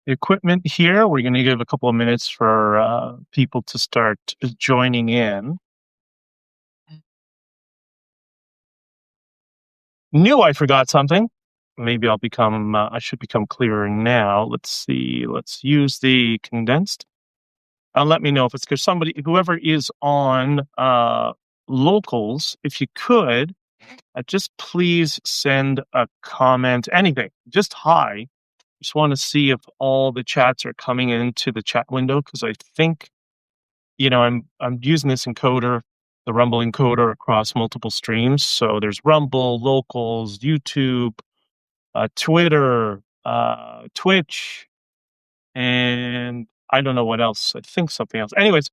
the equipment here. We're going to give a couple of minutes for people to start joining in. Knew I forgot something. Maybe I should become clearer now. Let's see. Let's use the condensed. Let me know if it's because whoever is on locals, if you could, just please send a comment, anything, just hi. Just want to see if all the chats are coming into the chat window, because I think, I'm using this encoder, the Rumble encoder, across multiple streams. So there's Rumble, locals, YouTube, Twitter, Twitch, and I don't know what else. I think something else. Anyways,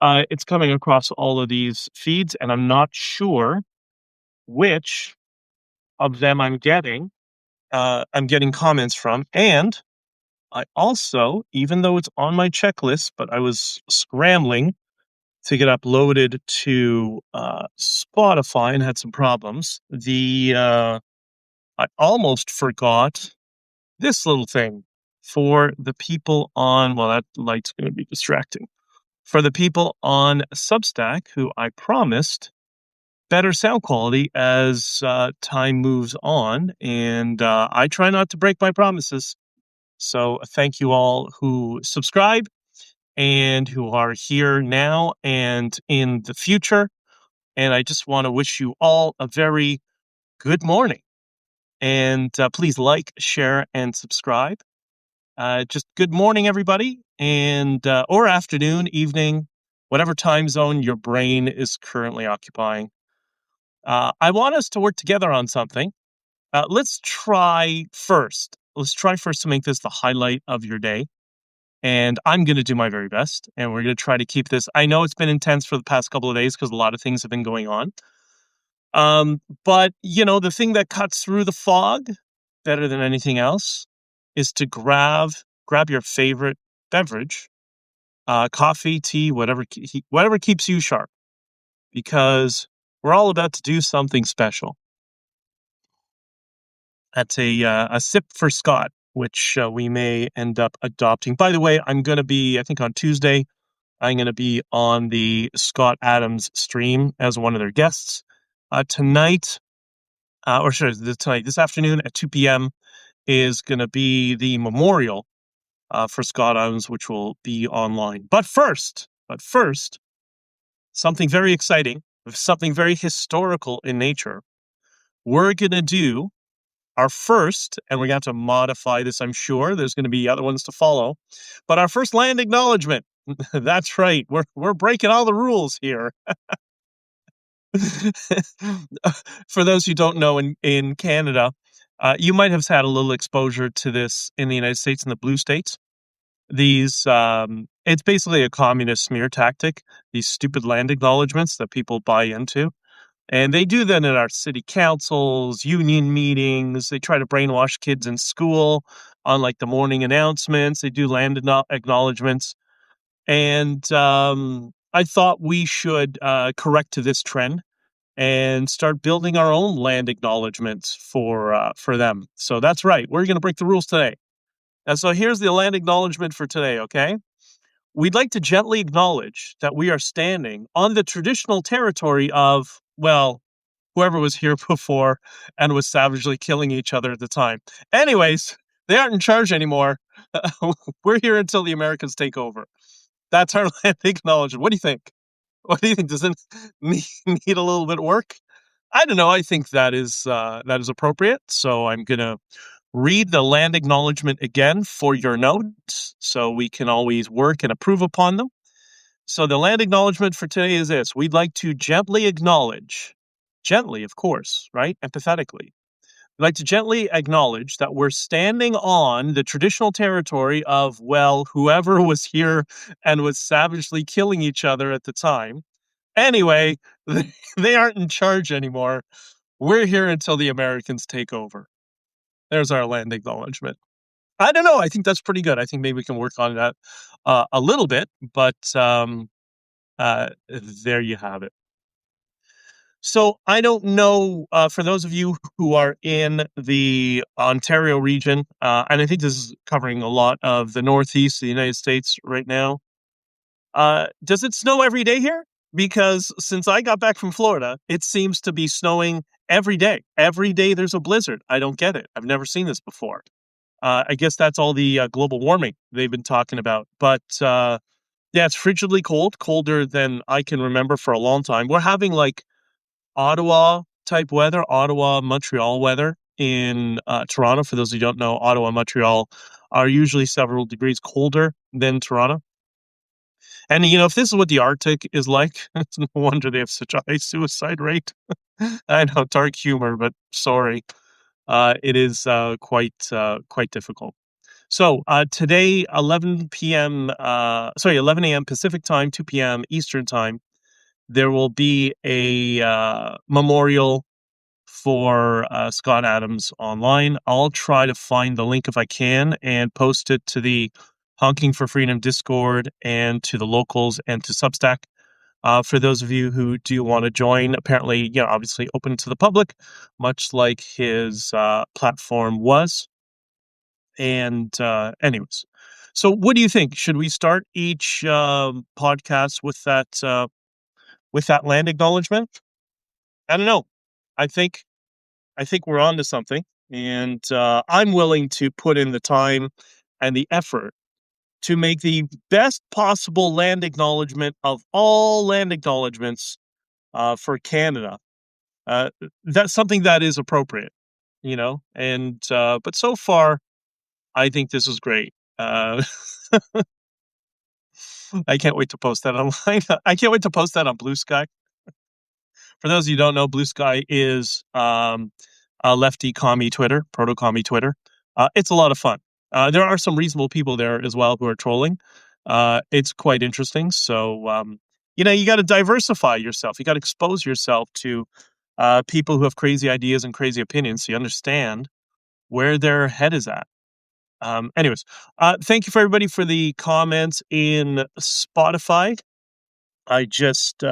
it's coming across all of these feeds, and I'm not sure which of them I'm getting comments from. And I also, even though it's on my checklist, but I was scrambling to get uploaded to Spotify and had some problems. I almost forgot this little thing for the people on. Well, that light's going to be distracting. For the people on Substack, who I promised better sound quality as time moves on, and I try not to break my promises. So thank you all who subscribe and who are here now and in the future. And I just want to wish you all a very good morning. And please like, share, and subscribe. Just good morning, everybody, and or afternoon, evening, whatever time zone your brain is currently occupying. I want us to work together on something. Let's try first to make this the highlight of your day. And I'm going to do my very best. And we're going to try to keep this. I know it's been intense for the past couple of days because a lot of things have been going on. But, the thing that cuts through the fog better than anything else is to grab your favorite beverage, coffee, tea, whatever keeps you sharp, because we're all about to do something special. That's a sip for Scott, which we may end up adopting. By the way, I'm going to be, I think on Tuesday, I'm going to be on the Scott Adams stream as one of their guests. This afternoon at 2 p.m. is going to be the memorial for Scott Adams, which will be online. But first, something very exciting, something very historical in nature. We're going to do our first, and we're going to have to modify this, I'm sure. There's going to be other ones to follow. But our first land acknowledgement. That's right. We're breaking all the rules here. For those who don't know, in Canada, you might have had a little exposure to this in the United States, in the blue states. It's basically a communist smear tactic, these stupid land acknowledgements that people buy into. And they do that in our city councils, union meetings. They try to brainwash kids in school on the morning announcements. They do land acknowledgements. And I thought we should correct to this trend and start building our own land acknowledgements for them. So that's right. We're going to break the rules today. And so here's the land acknowledgement for today, okay? We'd like to gently acknowledge that we are standing on the traditional territory of, whoever was here before and was savagely killing each other at the time. Anyways, they aren't in charge anymore. We're here until the Americans take over. That's our land acknowledgement. What do you think? Does it need a little bit of work? I don't know. I think that is appropriate. So I'm going to read the land acknowledgement again for your notes so we can always work and approve upon them. So the land acknowledgement for today is this. We'd like to gently acknowledge, of course, right? Empathetically. We'd like to gently acknowledge that we're standing on the traditional territory of, whoever was here and was savagely killing each other at the time. Anyway, they aren't in charge anymore. We're here until the Americans take over. There's our land acknowledgement. I don't know. I think that's pretty good. I think maybe we can work on that a little bit, but there you have it. So I don't know, for those of you who are in the Ontario region, and I think this is covering a lot of the Northeast of the United States right now. Does it snow every day here? Because since I got back from Florida, it seems to be snowing every day. Every day there's a blizzard. I don't get it. I've never seen this before. I guess that's all the global warming they've been talking about. But yeah, it's frigidly cold, colder than I can remember for a long time. We're having like Ottawa type weather, Ottawa, Montreal weather in Toronto. For those who don't know, Ottawa and Montreal are usually several degrees colder than Toronto. And if this is what the Arctic is like, it's no wonder they have such a high suicide rate. I know, dark humor, but sorry, it is quite difficult. So today, 11 p.m. Sorry, 11 a.m. Pacific time, 2 p.m. Eastern time. There will be a memorial for Scott Adams online. I'll try to find the link if I can and post it to the Honking for Freedom Discord and to the locals and to Substack. For those of you who do want to join, apparently, obviously open to the public, much like his platform was. And anyways, so what do you think? Should we start each podcast with that land acknowledgement? I don't know. I think I think we're on to something, and I'm willing to put in the time and the effort to make the best possible land acknowledgement of all land acknowledgements for Canada. Uh, that's something that is appropriate, and but so far, I think this is great. I can't wait to post that online. I can't wait to post that on Blue Sky. For those of you who don't know, Blue Sky is a lefty commie Twitter, proto commie Twitter. It's a lot of fun. There are some reasonable people there as well who are trolling. It's quite interesting. So, you got to diversify yourself. You got to expose yourself to people who have crazy ideas and crazy opinions so you understand where their head is at. Anyways, thank you for everybody for the comments in Spotify. I just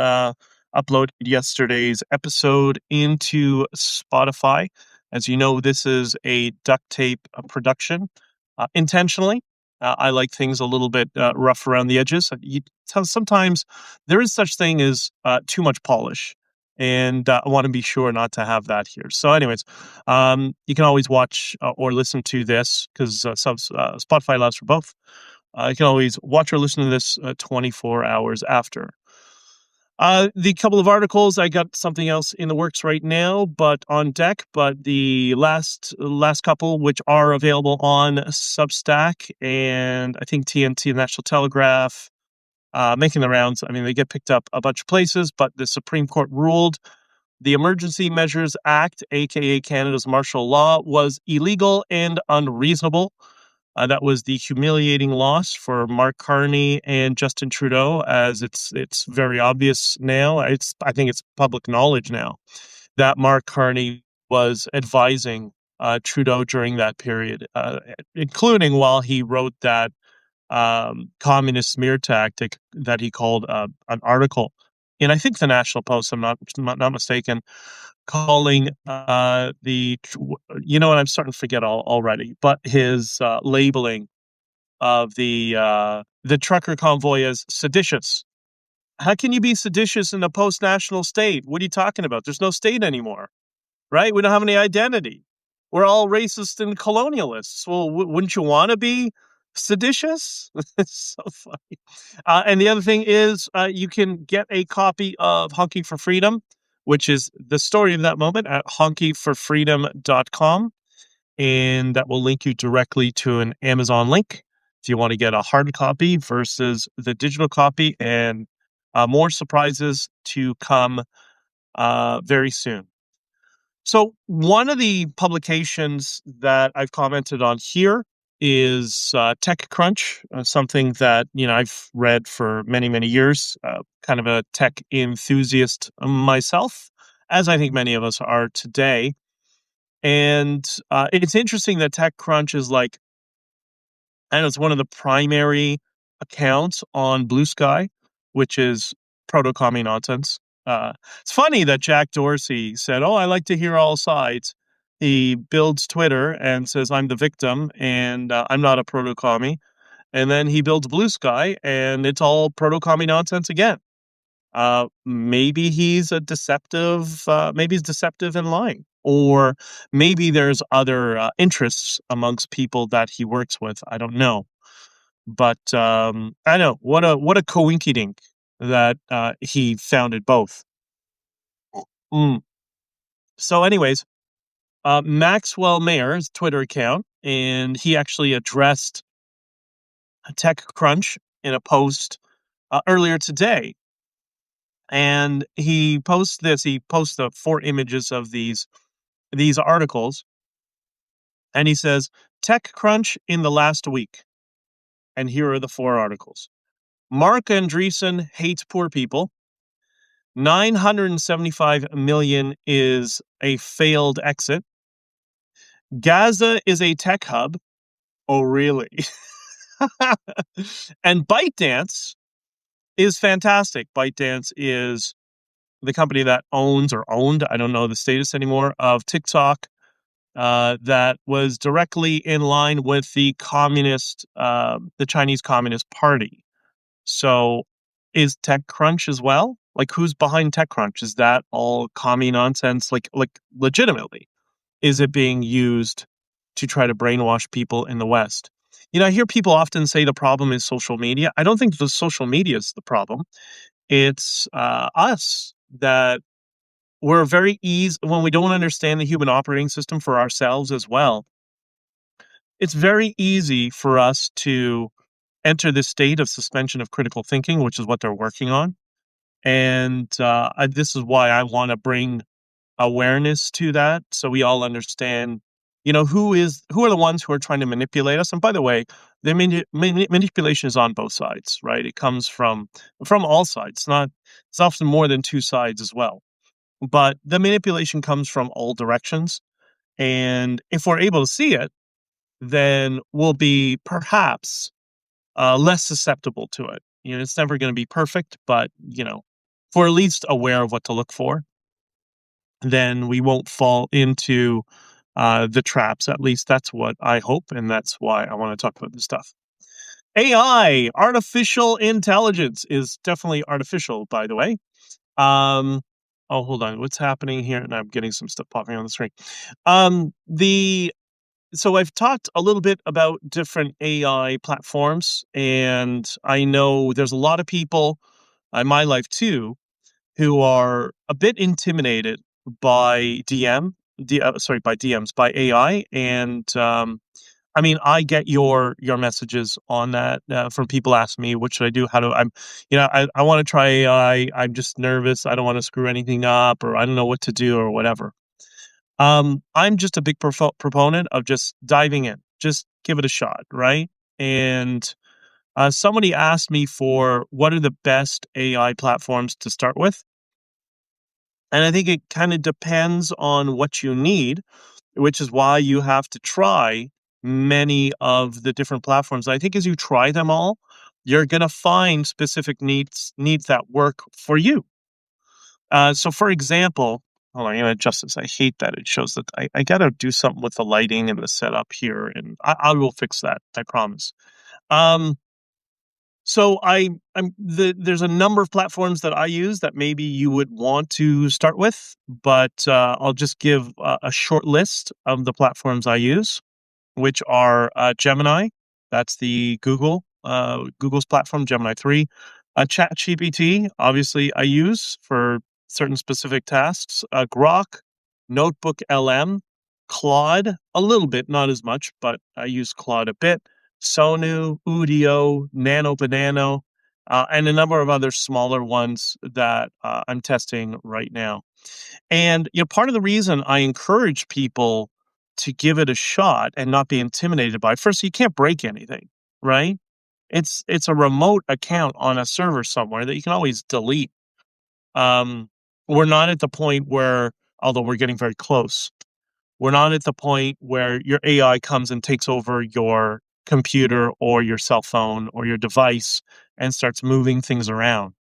uploaded yesterday's episode into Spotify. As you know, this is a duct tape production intentionally. I like things a little bit rough around the edges. Sometimes there is such thing as too much polish, and I want to be sure not to have that here. So, anyways, you can always watch or listen to this because Spotify allows for both. You can always watch or listen to this 24 hours after. The couple of articles, I got something else in the works right now, but on deck. But the last couple, which are available on Substack and I think TNT, the National Telegraph, making the rounds. I mean, they get picked up a bunch of places, but the Supreme Court ruled the Emergency Measures Act, aka Canada's martial law, was illegal and unreasonable. That was the humiliating loss for Mark Carney and Justin Trudeau, as it's very obvious now. I think it's public knowledge now that Mark Carney was advising Trudeau during that period, including while he wrote that communist smear tactic that he called an article in, I think, the National Post. I'm not mistaken, calling and I'm starting to forget already, but his labeling of the trucker convoy as seditious. How can you be seditious in a post-national state? What are you talking about? There's no state anymore, right? We don't have any identity. We're all racist and colonialists. Well, wouldn't you want to be seditious? It's so funny. And the other thing is, you can get a copy of Honking for Freedom, which is the story of that moment, at honkyforfreedom.com. And that will link you directly to an Amazon link if you want to get a hard copy versus the digital copy, and more surprises to come very soon. So one of the publications that I've commented on here is TechCrunch, something that I've read for many, many years. Kind of a tech enthusiast myself, as I think many of us are today. And it's interesting that TechCrunch is like, I know it's one of the primary accounts on Blue Sky, which is proto-commie nonsense. It's funny that Jack Dorsey said, "Oh, I like to hear all sides." He builds Twitter and says, "I'm the victim and I'm not a proto-commie." And then he builds Blue Sky and it's all proto-commie nonsense again. Maybe he's a deceptive, maybe he's deceptive and lying. Or maybe there's other interests amongst people that he works with. I don't know. But I know what a coinkydink that he founded both. Mm. So, anyways, Maxwell Mayer's Twitter account, and he actually addressed TechCrunch in a post earlier today. And he posts this. He posts the 4 images of these articles, and he says TechCrunch in the last week. And here are the 4 articles. Mark Andreessen hates poor people. 975 million is a failed exit. Gaza is a tech hub. Oh, really? And ByteDance is fantastic. ByteDance is the company that owns or owned, I don't know the status anymore, of TikTok, that was directly in line with the the Chinese Communist Party. So is TechCrunch as well? Like, who's behind TechCrunch? Is that all commie nonsense? Like legitimately, is it being used to try to brainwash people in the West? I hear people often say the problem is social media. I don't think the social media is the problem. It's us that we're very easy when we don't understand the human operating system for ourselves as well. It's very easy for us to enter this state of suspension of critical thinking, which is what they're working on. And this is why I want to bring awareness to that, so we all understand, who are the ones who are trying to manipulate us. And by the way, the manipulation is on both sides, right? It comes from all sides. It's often more than two sides as well. But the manipulation comes from all directions. And if we're able to see it, then we'll be perhaps less susceptible to it. It's never going to be perfect, but, if we're at least aware of what to look for, then we won't fall into the traps. At least that's what I hope. And that's why I want to talk about this stuff. AI, artificial intelligence, is definitely artificial, by the way. Oh, hold on. What's happening here? And I'm getting some stuff popping on the screen. The So I've talked a little bit about different AI platforms, and I know there's a lot of people in my life too who are a bit intimidated by by DMs, by AI. And I mean, I get your messages on that from people asking me, what should I do? How do I want to try AI. I'm just nervous. I don't want to screw anything up, or I don't know what to do, or whatever. I'm just a big proponent of just diving in, just give it a shot, right? And somebody asked me for what are the best AI platforms to start with. And I think it kind of depends on what you need, which is why you have to try many of the different platforms. I think as you try them all, you're going to find specific needs that work for you. So, for example, hold on, I'm going to adjust this. I hate that it shows that I got to do something with the lighting and the setup here, and I will fix that. I promise. Um, so there's a number of platforms that I use that maybe you would want to start with, but I'll just give a short list of the platforms I use, which are Gemini. That's the Google's platform, Gemini 3. ChatGPT, obviously, I use for certain specific tasks. Grok, Notebook LM, Claude, a little bit, not as much, but I use Claude a bit. Sonu, Udio, Nano Banano, and a number of other smaller ones that I'm testing right now. And part of the reason I encourage people to give it a shot and not be intimidated by it, first, you can't break anything, right? It's a remote account on a server somewhere that you can always delete. We're not at the point where, although we're getting very close, we're not at the point where your AI comes and takes over your computer or your cell phone or your device and starts moving things around.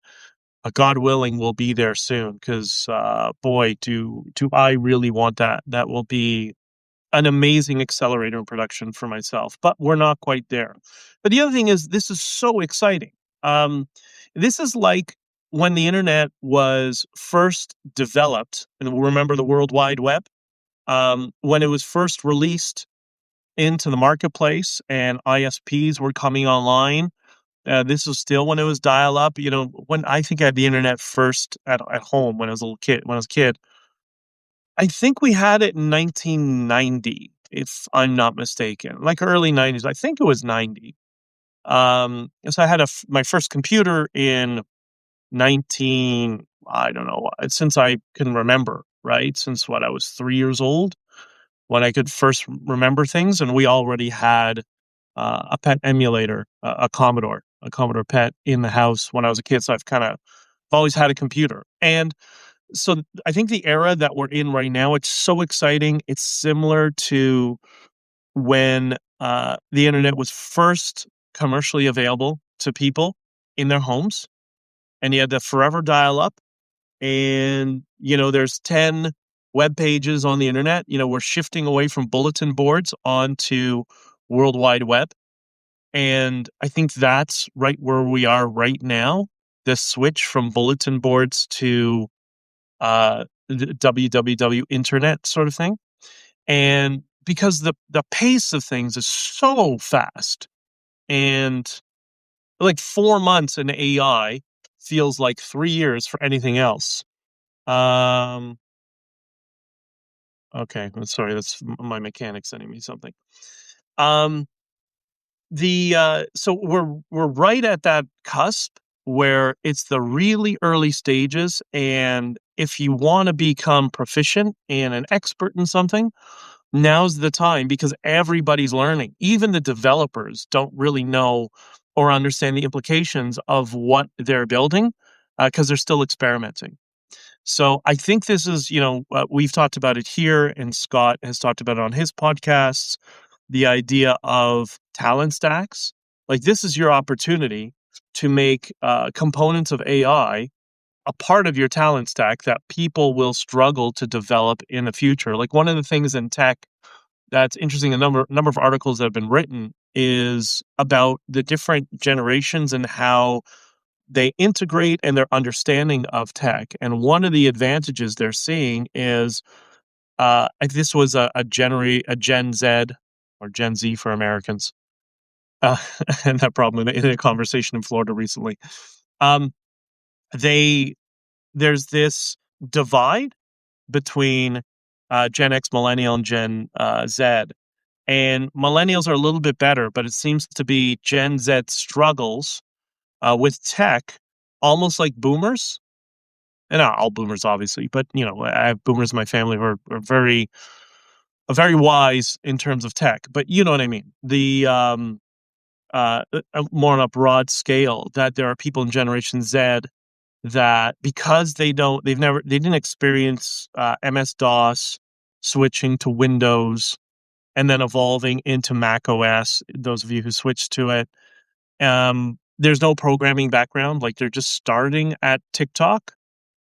God willing, will be there soon. Because boy, do I really want that. That will be an amazing accelerator in production for myself, but we're not quite there. But the other thing is, this is so exciting. Um, this is like when the internet was first developed, and we'll remember the World Wide Web, when it was first released into the marketplace and ISPs were coming online. This was still when it was dial up. When I think I had the internet first at home when I was a little kid, when I was a kid, I think we had it in 1990, if I'm not mistaken, like early 90s. I think it was 90. So I had my first computer in 19, I don't know, since I can remember, right? Since what, I was 3 years old when I could first remember things. And we already had a pet emulator, a Commodore PET in the house when I was a kid. So I've always had a computer. And so I think the era that we're in right now, it's so exciting. It's similar to when the internet was first commercially available to people in their homes, and you had the forever dial up, and there's 10 web pages on the internet. We're shifting away from bulletin boards onto World Wide Web, and I think that's right where we are right now. The switch from bulletin boards to www internet sort of thing. And because the pace of things is so fast, and like 4 months in AI feels like 3 years for anything else. Um, okay, I'm sorry, that's my mechanic sending me something. Um, so we're right at that cusp where it's the really early stages, and if you want to become proficient and an expert in something, now's the time, because everybody's learning. Even the developers don't really know or understand the implications of what they're building, because they're still experimenting. So I think this is, we've talked about it here, and Scott has talked about it on his podcasts, the idea of talent stacks. Like, this is your opportunity to make components of AI a part of your talent stack that people will struggle to develop in the future. Like, one of the things in tech that's interesting, a number of articles that have been written, is about the different generations and how they integrate and their understanding of tech. And one of the advantages they're seeing is this was a Gen Z, or Gen Z for Americans, uh, and that problem in a conversation in Florida recently. Um, they There's this divide between Gen X, Millennial, and Gen Z. And millennials are a little bit better, but it seems to be Gen Z struggles with tech, almost like boomers. And not all boomers, obviously, but I have boomers in my family who are very wise in terms of tech. But you know what I mean. More on a broad scale, that there are people in Generation Z that, because they didn't experience MS DOS, switching to Windows, and then evolving into Mac OS. Those of you who switched to it, there's no programming background. Like, they're just starting at TikTok.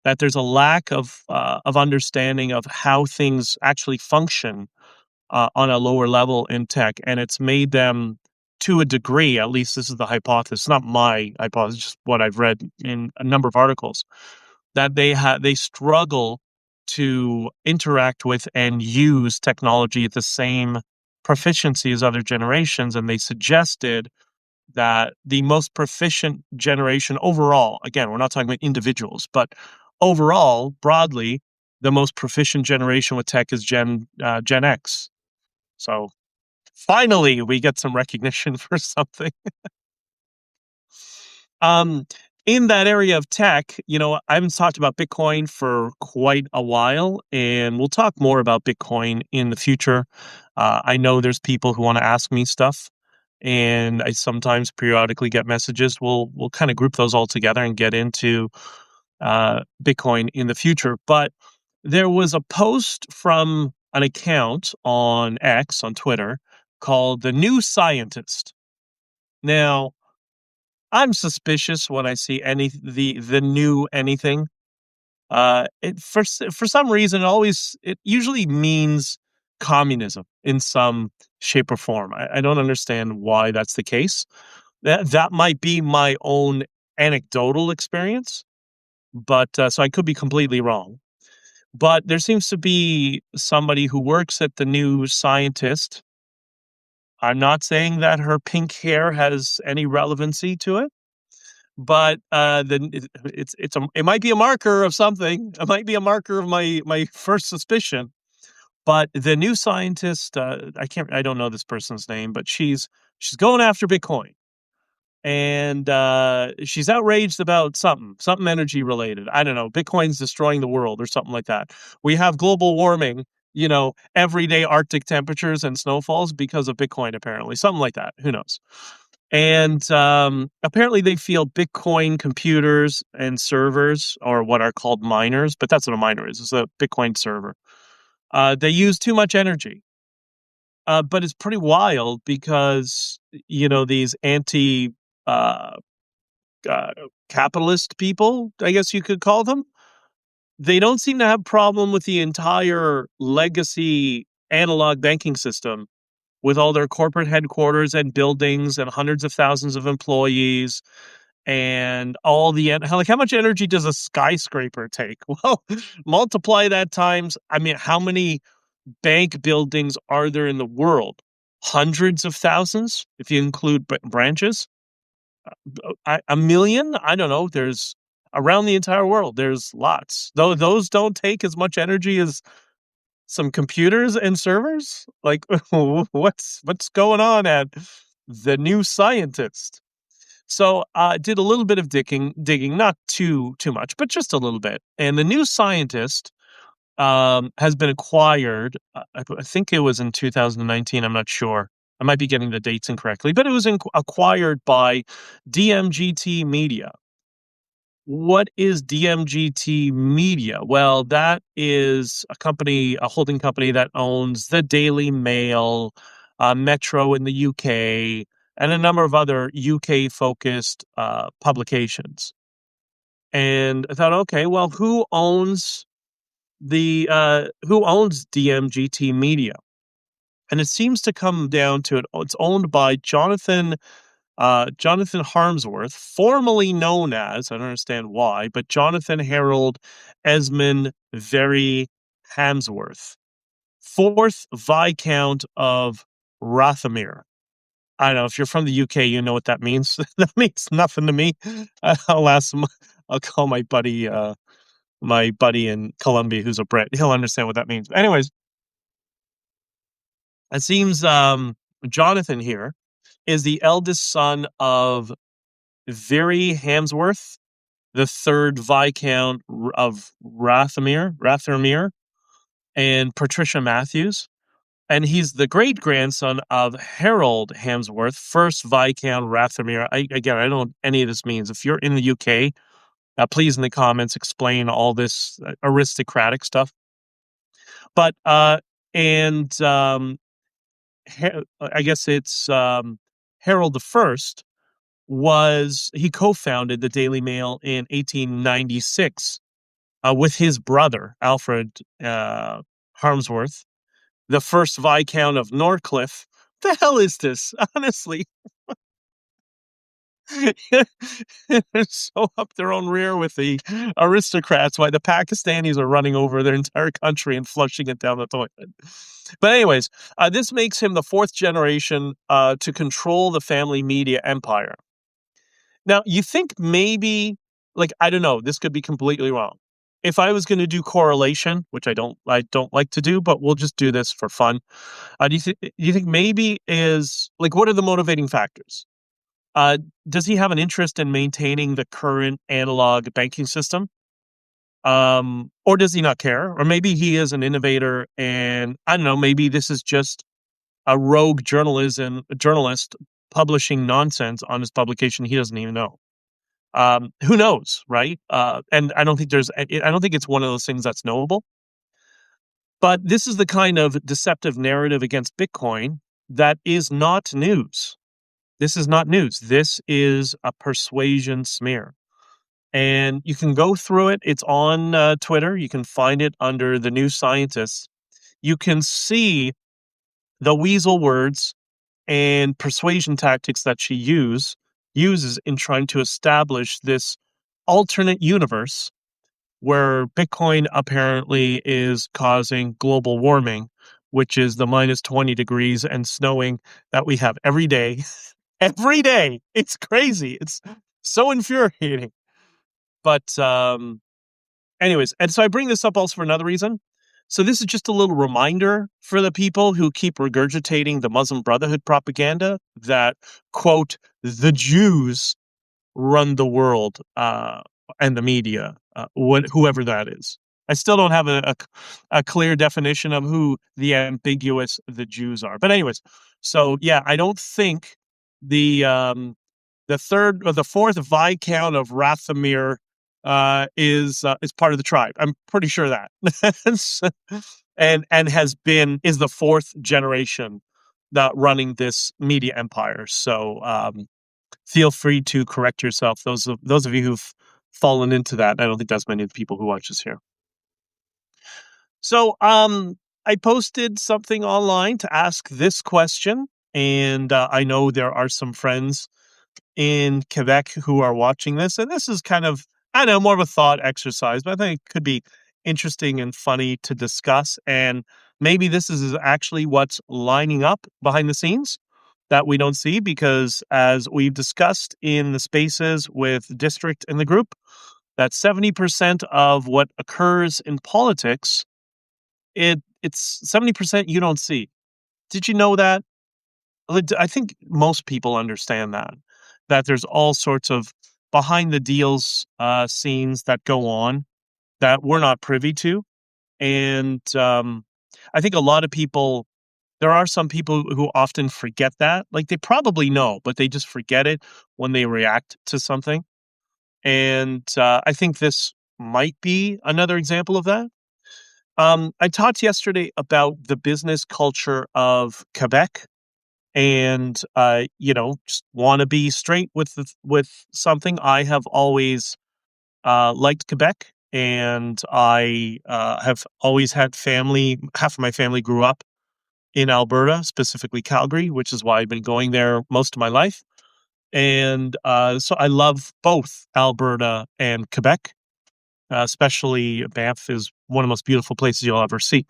That there's a lack of understanding of how things actually function on a lower level in tech, and it's made them, to a degree, at least this is the hypothesis, not my hypothesis, just what I've read in a number of articles, that they struggle to interact with and use technology at the same proficiency as other generations. And they suggested that the most proficient generation overall, again, we're not talking about individuals, but overall, broadly, the most proficient generation with tech is Gen X. So finally, we get some recognition for something. Um, in that area of tech, I haven't talked about Bitcoin for quite a while, and we'll talk more about Bitcoin in the future. I know there's people who want to ask me stuff, and I sometimes periodically get messages. We'll kind of group those all together and get into Bitcoin in the future. But there was a post from an account on X, on Twitter, called The New Scientist. Now, I'm suspicious when I see the new anything. For some reason, it usually means communism in some shape or form. I don't understand why that's the case. That might be my own anecdotal experience, but so I could be completely wrong. But there seems to be somebody who works at the New Scientist. I'm not saying that her pink hair has any relevancy to it, but it might be a marker of something. It might be a marker of my first suspicion. But the New Scientist, I don't know this person's name, but she's going after Bitcoin. And she's outraged about something energy related. I don't know. Bitcoin's destroying the world or something like that. We have global warming, everyday Arctic temperatures and snowfalls because of Bitcoin, apparently, something like that. Who knows? And apparently, they feel Bitcoin computers and servers, or what are called miners, but that's what a miner is. It's a Bitcoin server. They use too much energy. But it's pretty wild because these anti uh, uh, capitalist people, I guess you could call them, they don't seem to have problem with the entire legacy analog banking system with all their corporate headquarters and buildings and hundreds of thousands of employees and all how much energy does a skyscraper take? Well, multiply that times, I mean, how many bank buildings are there in the world? Hundreds of thousands if you include branches. A million? I don't know. There's around the entire world. There's lots. Though those don't take as much energy as some computers and servers. Like, what's going on at the New Scientist? So I did a little bit of digging, not too much, but just a little bit. And the New Scientist has been acquired. I think it was in 2019. I'm not sure. I might be getting the dates incorrectly, but it was acquired by DMGT Media. What is DMGT Media? Well, that is a holding company that owns the Daily Mail, Metro in the UK, and a number of other UK focused publications. And I thought, okay, well, who owns DMGT Media? And it seems to come down to it's owned by Jonathan Harmsworth, formerly known as, I don't understand why, but Jonathan Harold Esmond Very Harmsworth, fourth Viscount of Rothermere. I don't know if you're from the UK, you know what that means. That means nothing to me. I'll ask him. I'll call my buddy in Colombia who's a Brit. He'll understand what that means. Anyways, it seems Jonathan here is the eldest son of Very Hamsworth, the third Viscount of Rothermere, and Patricia Matthews. And he's the great grandson of Harold Hamsworth, first Viscount Rothermere. Again, I don't know what any of this means. If you're in the UK, please in the comments explain all this aristocratic stuff. But and I guess it's Harold the First he co-founded the Daily Mail in 1896 with his brother Alfred Harmsworth, the first Viscount of Norcliffe. The hell is this? Honestly, they're so up their own rear with the aristocrats. Why the Pakistanis are running over their entire country and flushing it down the toilet. But anyways, this makes him the fourth generation to control the family media empire. Now, you think maybe, like, I don't know, this could be completely wrong. If I was going to do correlation, which I don't like to do, but we'll just do this for fun. Do you think maybe is like what are the motivating factors? Uh, does he have an interest in maintaining the current analog banking system? Or does he not care? Or maybe he is an innovator, and I don't know, maybe this is just a rogue journalist publishing nonsense on his publication he doesn't even know. Who knows, right? And I don't think it's one of those things that's knowable. But this is the kind of deceptive narrative against Bitcoin that is not news. This is not news. This is a persuasion smear. And you can go through it. It's on Twitter. You can find it under the New Scientist. You can see the weasel words and persuasion tactics that she uses in trying to establish this alternate universe where Bitcoin apparently is causing global warming, which is the minus 20 degrees and snowing that we have every day. Every day. It's crazy. It's so infuriating. But anyways, and so I bring this up also for another reason. So this is just a little reminder for the people who keep regurgitating the Muslim Brotherhood propaganda that, quote, the Jews run the world and the media, whoever that is. I still don't have a clear definition of who the ambiguous the Jews are. But anyways, so yeah, I don't think the third or the fourth Viscount of Rathamir is part of the tribe. I'm pretty sure that, and is the fourth generation that running this media empire. So feel free to correct yourself. Those of you who've fallen into that. I don't think that's many of the people who watch this here. So I posted something online to ask this question, and I know there are some friends in Quebec who are watching this, and this is kind of, I don't know, more of a thought exercise, but I think it could be interesting and funny to discuss. And maybe this is actually what's lining up behind the scenes that we don't see, because as we've discussed in the spaces with District and the group, that 70% of what occurs in politics, it's 70% you don't see. Did you know that? I think most people understand that there's all sorts of behind the deals scenes that go on that we're not privy to. And I think a lot of people, there are some people who often forget that. Like they probably know, but they just forget it when they react to something. And I think this might be another example of that. I talked yesterday about the business culture of Quebec, and just want to be straight with something. I have always liked Quebec, and I have always had family. Half of my family grew up in Alberta, specifically Calgary, which is why I've been going there most of my life. And so I love both Alberta and Quebec. Especially Banff is one of the most beautiful places you'll ever see.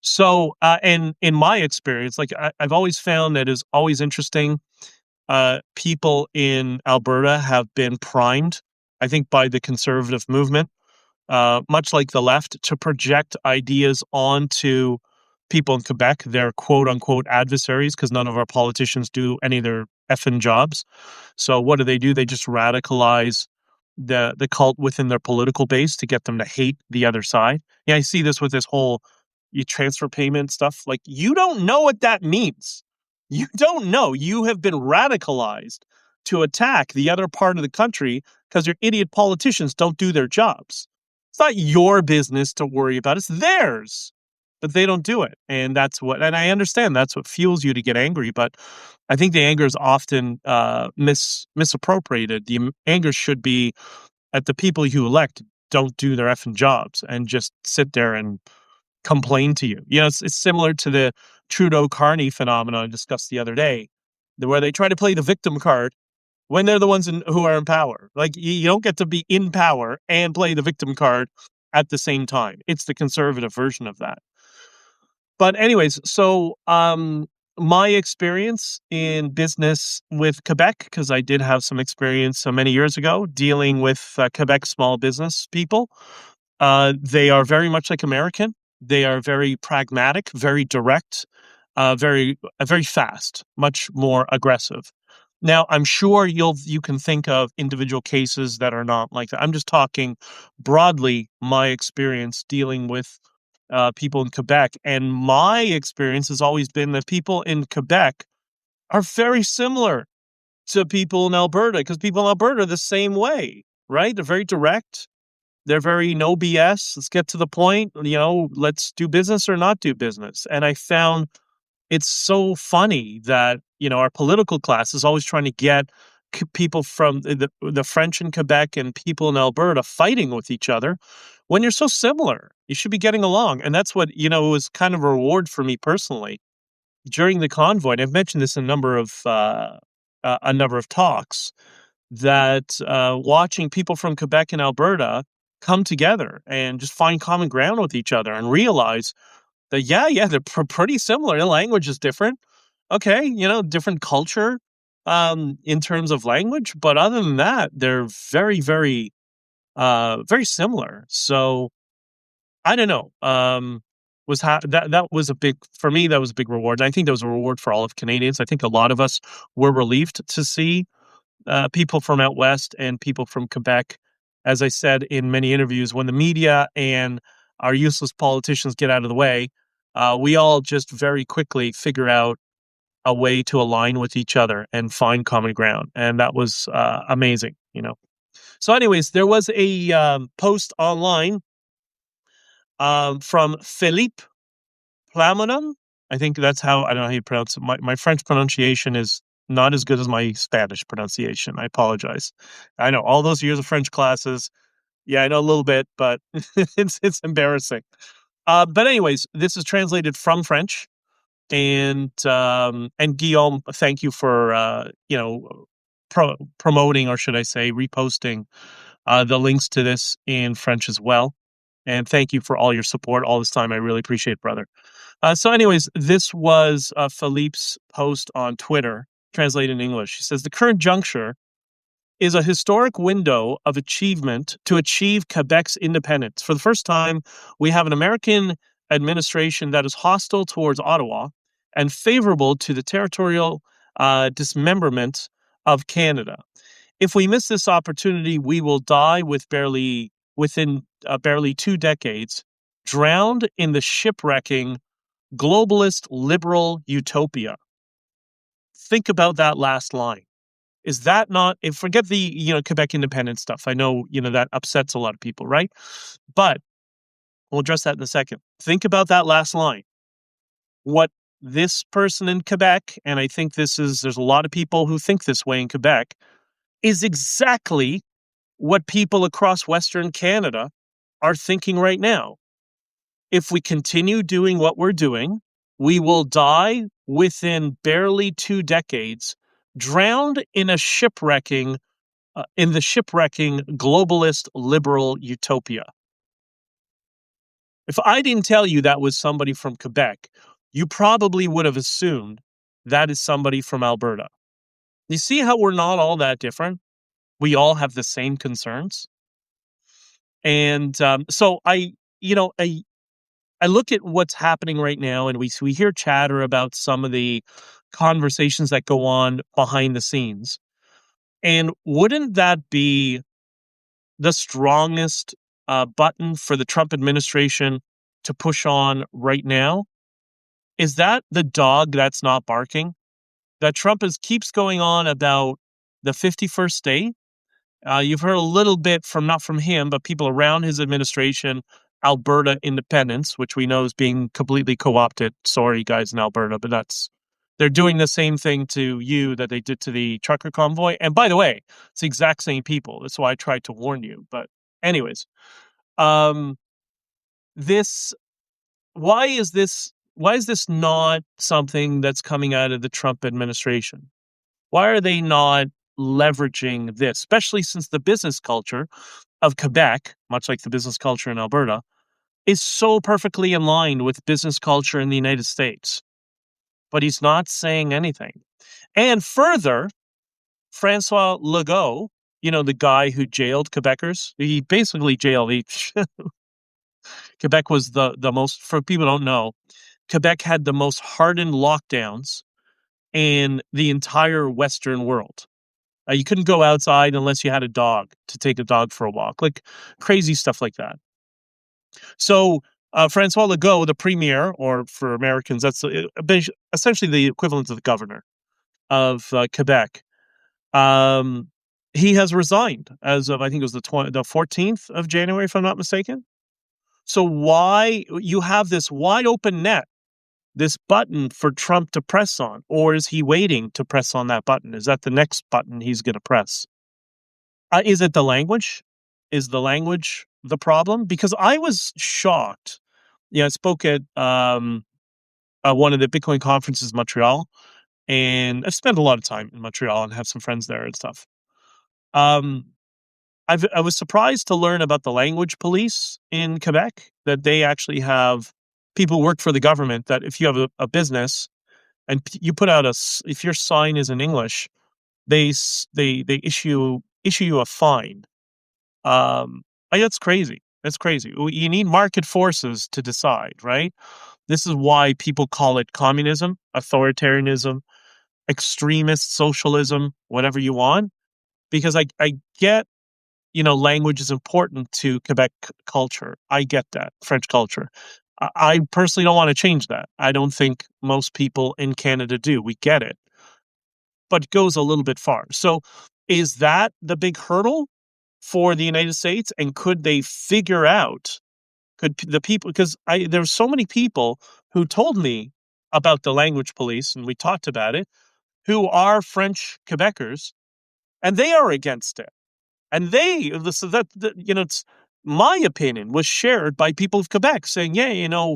So, and in my experience, like I've always found that is always interesting. People in Alberta have been primed, I think, by the conservative movement, much like the left, to project ideas onto people in Quebec, their quote unquote adversaries, because none of our politicians do any of their effing jobs. So what do? They just radicalize the cult within their political base to get them to hate the other side. Yeah, I see this with this whole you transfer payment stuff. Like you don't know what that means. You don't know. You have been radicalized to attack the other part of the country because your idiot politicians don't do their jobs. It's not your business to worry about. It's theirs. But they don't do it. And and I understand that's what fuels you to get angry. But I think the anger is often misappropriated. The anger should be at the people you elect don't do their effing jobs and just sit there and complain to you. It's similar to the Trudeau Carney phenomenon I discussed the other day, where they try to play the victim card when they're the ones who are in power. Like you don't get to be in power and play the victim card at the same time. It's the conservative version of that. But anyways, so my experience in business with Quebec, because I did have some experience many years ago dealing with Quebec small business people. They are very much like American. They are very pragmatic, very direct, very fast, much more aggressive. Now, I'm sure you can think of individual cases that are not like that. I'm just talking broadly my experience dealing with people in Quebec, and my experience has always been that people in Quebec are very similar to people in Alberta, because people in Alberta are the same way, right? They're very direct. They're very no BS. Let's get to the point. Let's do business or not do business. And I found it's so funny that our political class is always trying to get people from the French in Quebec and people in Alberta fighting with each other when you're so similar. You should be getting along. And that's what, was kind of a reward for me personally during the convoy. And I've mentioned this in a number of talks that watching people from Quebec and Alberta come together and just find common ground with each other and realize that, they're pretty similar. The language is different. Okay, different culture in terms of language, but other than that, they're very, very, very similar. So I don't know. That was a big for me. That was a big reward. And I think that was a reward for all of Canadians. I think a lot of us were relieved to see people from out west and people from Quebec. As I said in many interviews, when the media and our useless politicians get out of the way, we all just very quickly figure out a way to align with each other and find common ground. And that was amazing. So anyways, there was a post online from Philippe Plamenon. I think that's I don't know how you pronounce it. My French pronunciation is not as good as my Spanish pronunciation. I apologize. I know all those years of French classes. Yeah, I know a little bit, but it's embarrassing. But anyways, this is translated from French. And Guillaume, thank you for promoting, or should I say, reposting the links to this in French as well. And thank you for all your support all this time. I really appreciate it, brother. So anyways, this was Philippe's post on Twitter, translated in English. He says, the current juncture is a historic window of achievement to achieve Quebec's independence. For the first time, we have an American administration that is hostile towards Ottawa and favorable to the territorial dismemberment of Canada. If we miss this opportunity, we will die within barely 2 decades, drowned in the shipwrecking globalist liberal utopia. Think about that last line. Is that not, if forget the, Quebec independence stuff. I know, that upsets a lot of people, right? But we'll address that in a second. Think about that last line. What this person in Quebec, and I think there's a lot of people who think this way in Quebec, is exactly what people across Western Canada are thinking right now. If we continue doing what we're doing, we will die within barely 2 decades, drowned in the shipwrecking globalist liberal utopia. If I didn't tell you that was somebody from Quebec, you probably would have assumed that is somebody from Alberta. You see how we're not all that different? We all have the same concerns. And so I look at what's happening right now, and we hear chatter about some of the conversations that go on behind the scenes. And wouldn't that be the strongest button for the Trump administration to push on right now? Is that the dog that's not barking? That Trump keeps going on about the 51st state. You've heard a little bit not from him, but people around his administration, Alberta independence, which we know is being completely co-opted. Sorry, guys in Alberta, but they're doing the same thing to you that they did to the trucker convoy. And by the way, it's the exact same people. That's why I tried to warn you. But anyways, why is this not something that's coming out of the Trump administration? Why are they not leveraging this, especially since the business culture of Quebec, much like the business culture in Alberta, is so perfectly in line with business culture in the United States? But he's not saying anything. And further, Francois Legault, the guy who jailed Quebecers, he basically jailed each. Quebec was the most, for people who don't know, Quebec had the most hardened lockdowns in the entire Western world. You couldn't go outside unless you had a dog to take a dog for a walk, like crazy stuff like that. So Francois Legault, the premier, or for Americans, that's essentially the equivalent of the governor of Quebec. He has resigned as of, I think it was the 14th of January, if I'm not mistaken. So why you have this wide open net this button for Trump to press on, or is he waiting to press on that button? Is that the next button he's going to press? Is it the language? Is the language the problem? Because I was shocked. Yeah, I spoke at one of the Bitcoin conferences in Montreal, and I've spent a lot of time in Montreal and have some friends there and stuff. Um, I was surprised to learn about the language police in Quebec, that they actually have people who work for the government, that if you have a business and you put out if your sign is in English, they issue you a fine. That's crazy. That's crazy. You need market forces to decide, right? This is why people call it communism, authoritarianism, extremist socialism, whatever you want. Because I get, language is important to Quebec culture. I get that, French culture. I personally don't want to change that. I don't think most people in Canada do. We get it, but it goes a little bit far. So, is that the big hurdle for the United States? And could they figure out? The people? Because there's so many people who told me about the language police, and we talked about it, who are French Quebecers, and they are against it. And it's my opinion was shared by people of Quebec saying, yeah,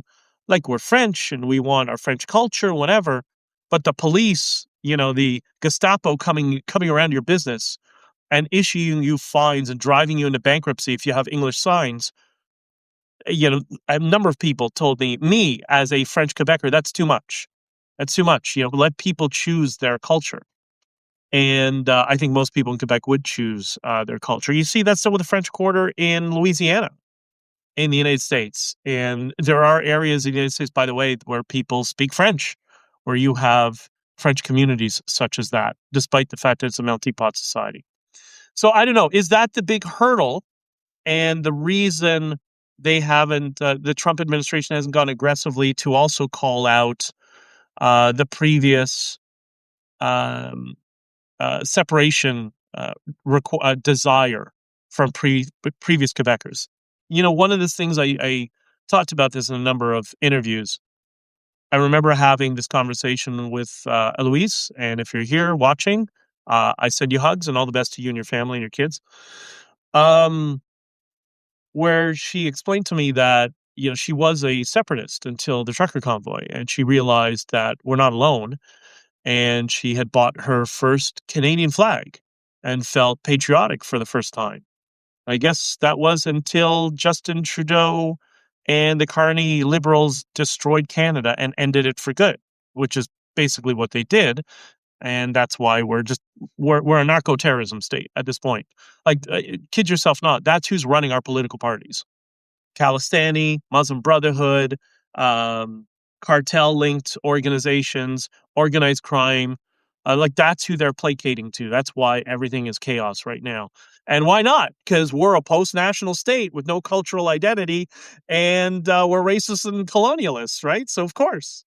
like we're French and we want our French culture, whatever. But the police, the Gestapo coming around your business and issuing you fines and driving you into bankruptcy if you have English signs, a number of people told me as a French Quebecer, that's too much. That's too much. Let people choose their culture. And I think most people in Quebec would choose their culture. You see, that's still with the French Quarter in Louisiana, in the United States. And there are areas in the United States, by the way, where people speak French, where you have French communities such as that, despite the fact that it's a melting pot society. So I don't know. Is that the big hurdle? And the reason they haven't, the Trump administration hasn't gone aggressively to also call out the previous um, separation desire from previous Quebecers. One of the things I talked about this in a number of interviews. I remember having this conversation with Eloise, and if you're here watching, I send you hugs and all the best to you and your family and your kids. Where she explained to me that she was a separatist until the trucker convoy, and she realized that we're not alone, and she had bought her first Canadian flag and felt patriotic for the first time. I guess that was until Justin Trudeau and the Carney Liberals destroyed Canada and ended it for good, which is basically what they did. And that's why we're a narco-terrorism state at this point. Like, kid yourself not. That's who's running our political parties. Khalistani, Muslim Brotherhood, cartel-linked organizations, organized crime. Like, that's who they're placating to. That's why everything is chaos right now. And why not? Because we're a post-national state with no cultural identity, and we're racist and colonialists, right? So of course.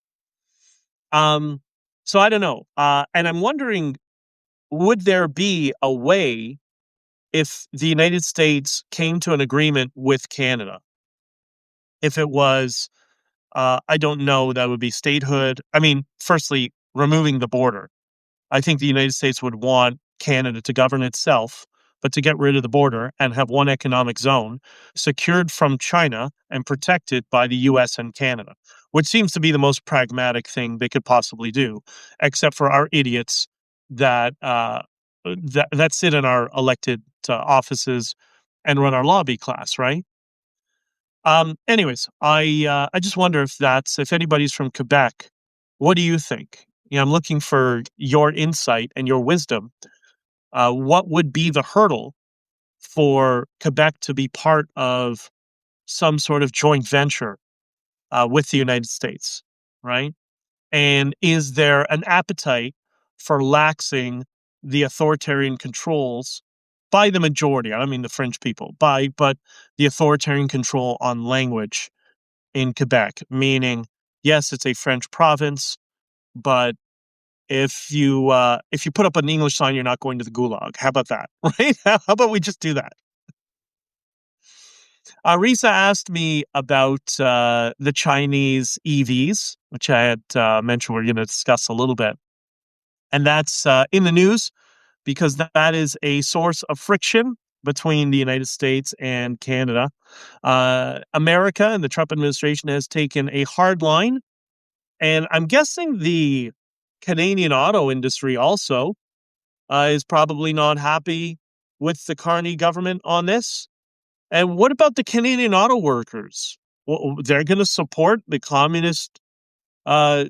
So I don't know. And I'm wondering, would there be a way if the United States came to an agreement with Canada? If it was, I don't know, that would be statehood. I mean, firstly, removing the border. I think the United States would want Canada to govern itself, but to get rid of the border and have one economic zone secured from China and protected by the US and Canada, which seems to be the most pragmatic thing they could possibly do, except for our idiots that sit in our elected offices and run our lobby class, right? Anyways, I just wonder if anybody's from Quebec, what do you think? I'm looking for your insight and your wisdom. What would be the hurdle for Quebec to be part of some sort of joint venture with the United States, right? And is there an appetite for laxing the authoritarian controls by the majority? I don't mean the French people, but the authoritarian control on language in Quebec, meaning, yes, it's a French province, but if you put up an English sign, you're not going to the gulag. How about that? Right? How about we just do that? Risa asked me about the Chinese EVs, which I had mentioned we're going to discuss a little bit. And that's in the news because that is a source of friction between the United States and Canada. America and the Trump administration has taken a hard line, and I'm guessing the Canadian auto industry also is probably not happy with the Carney government on this. And what about the Canadian auto workers? Well, they're going to support the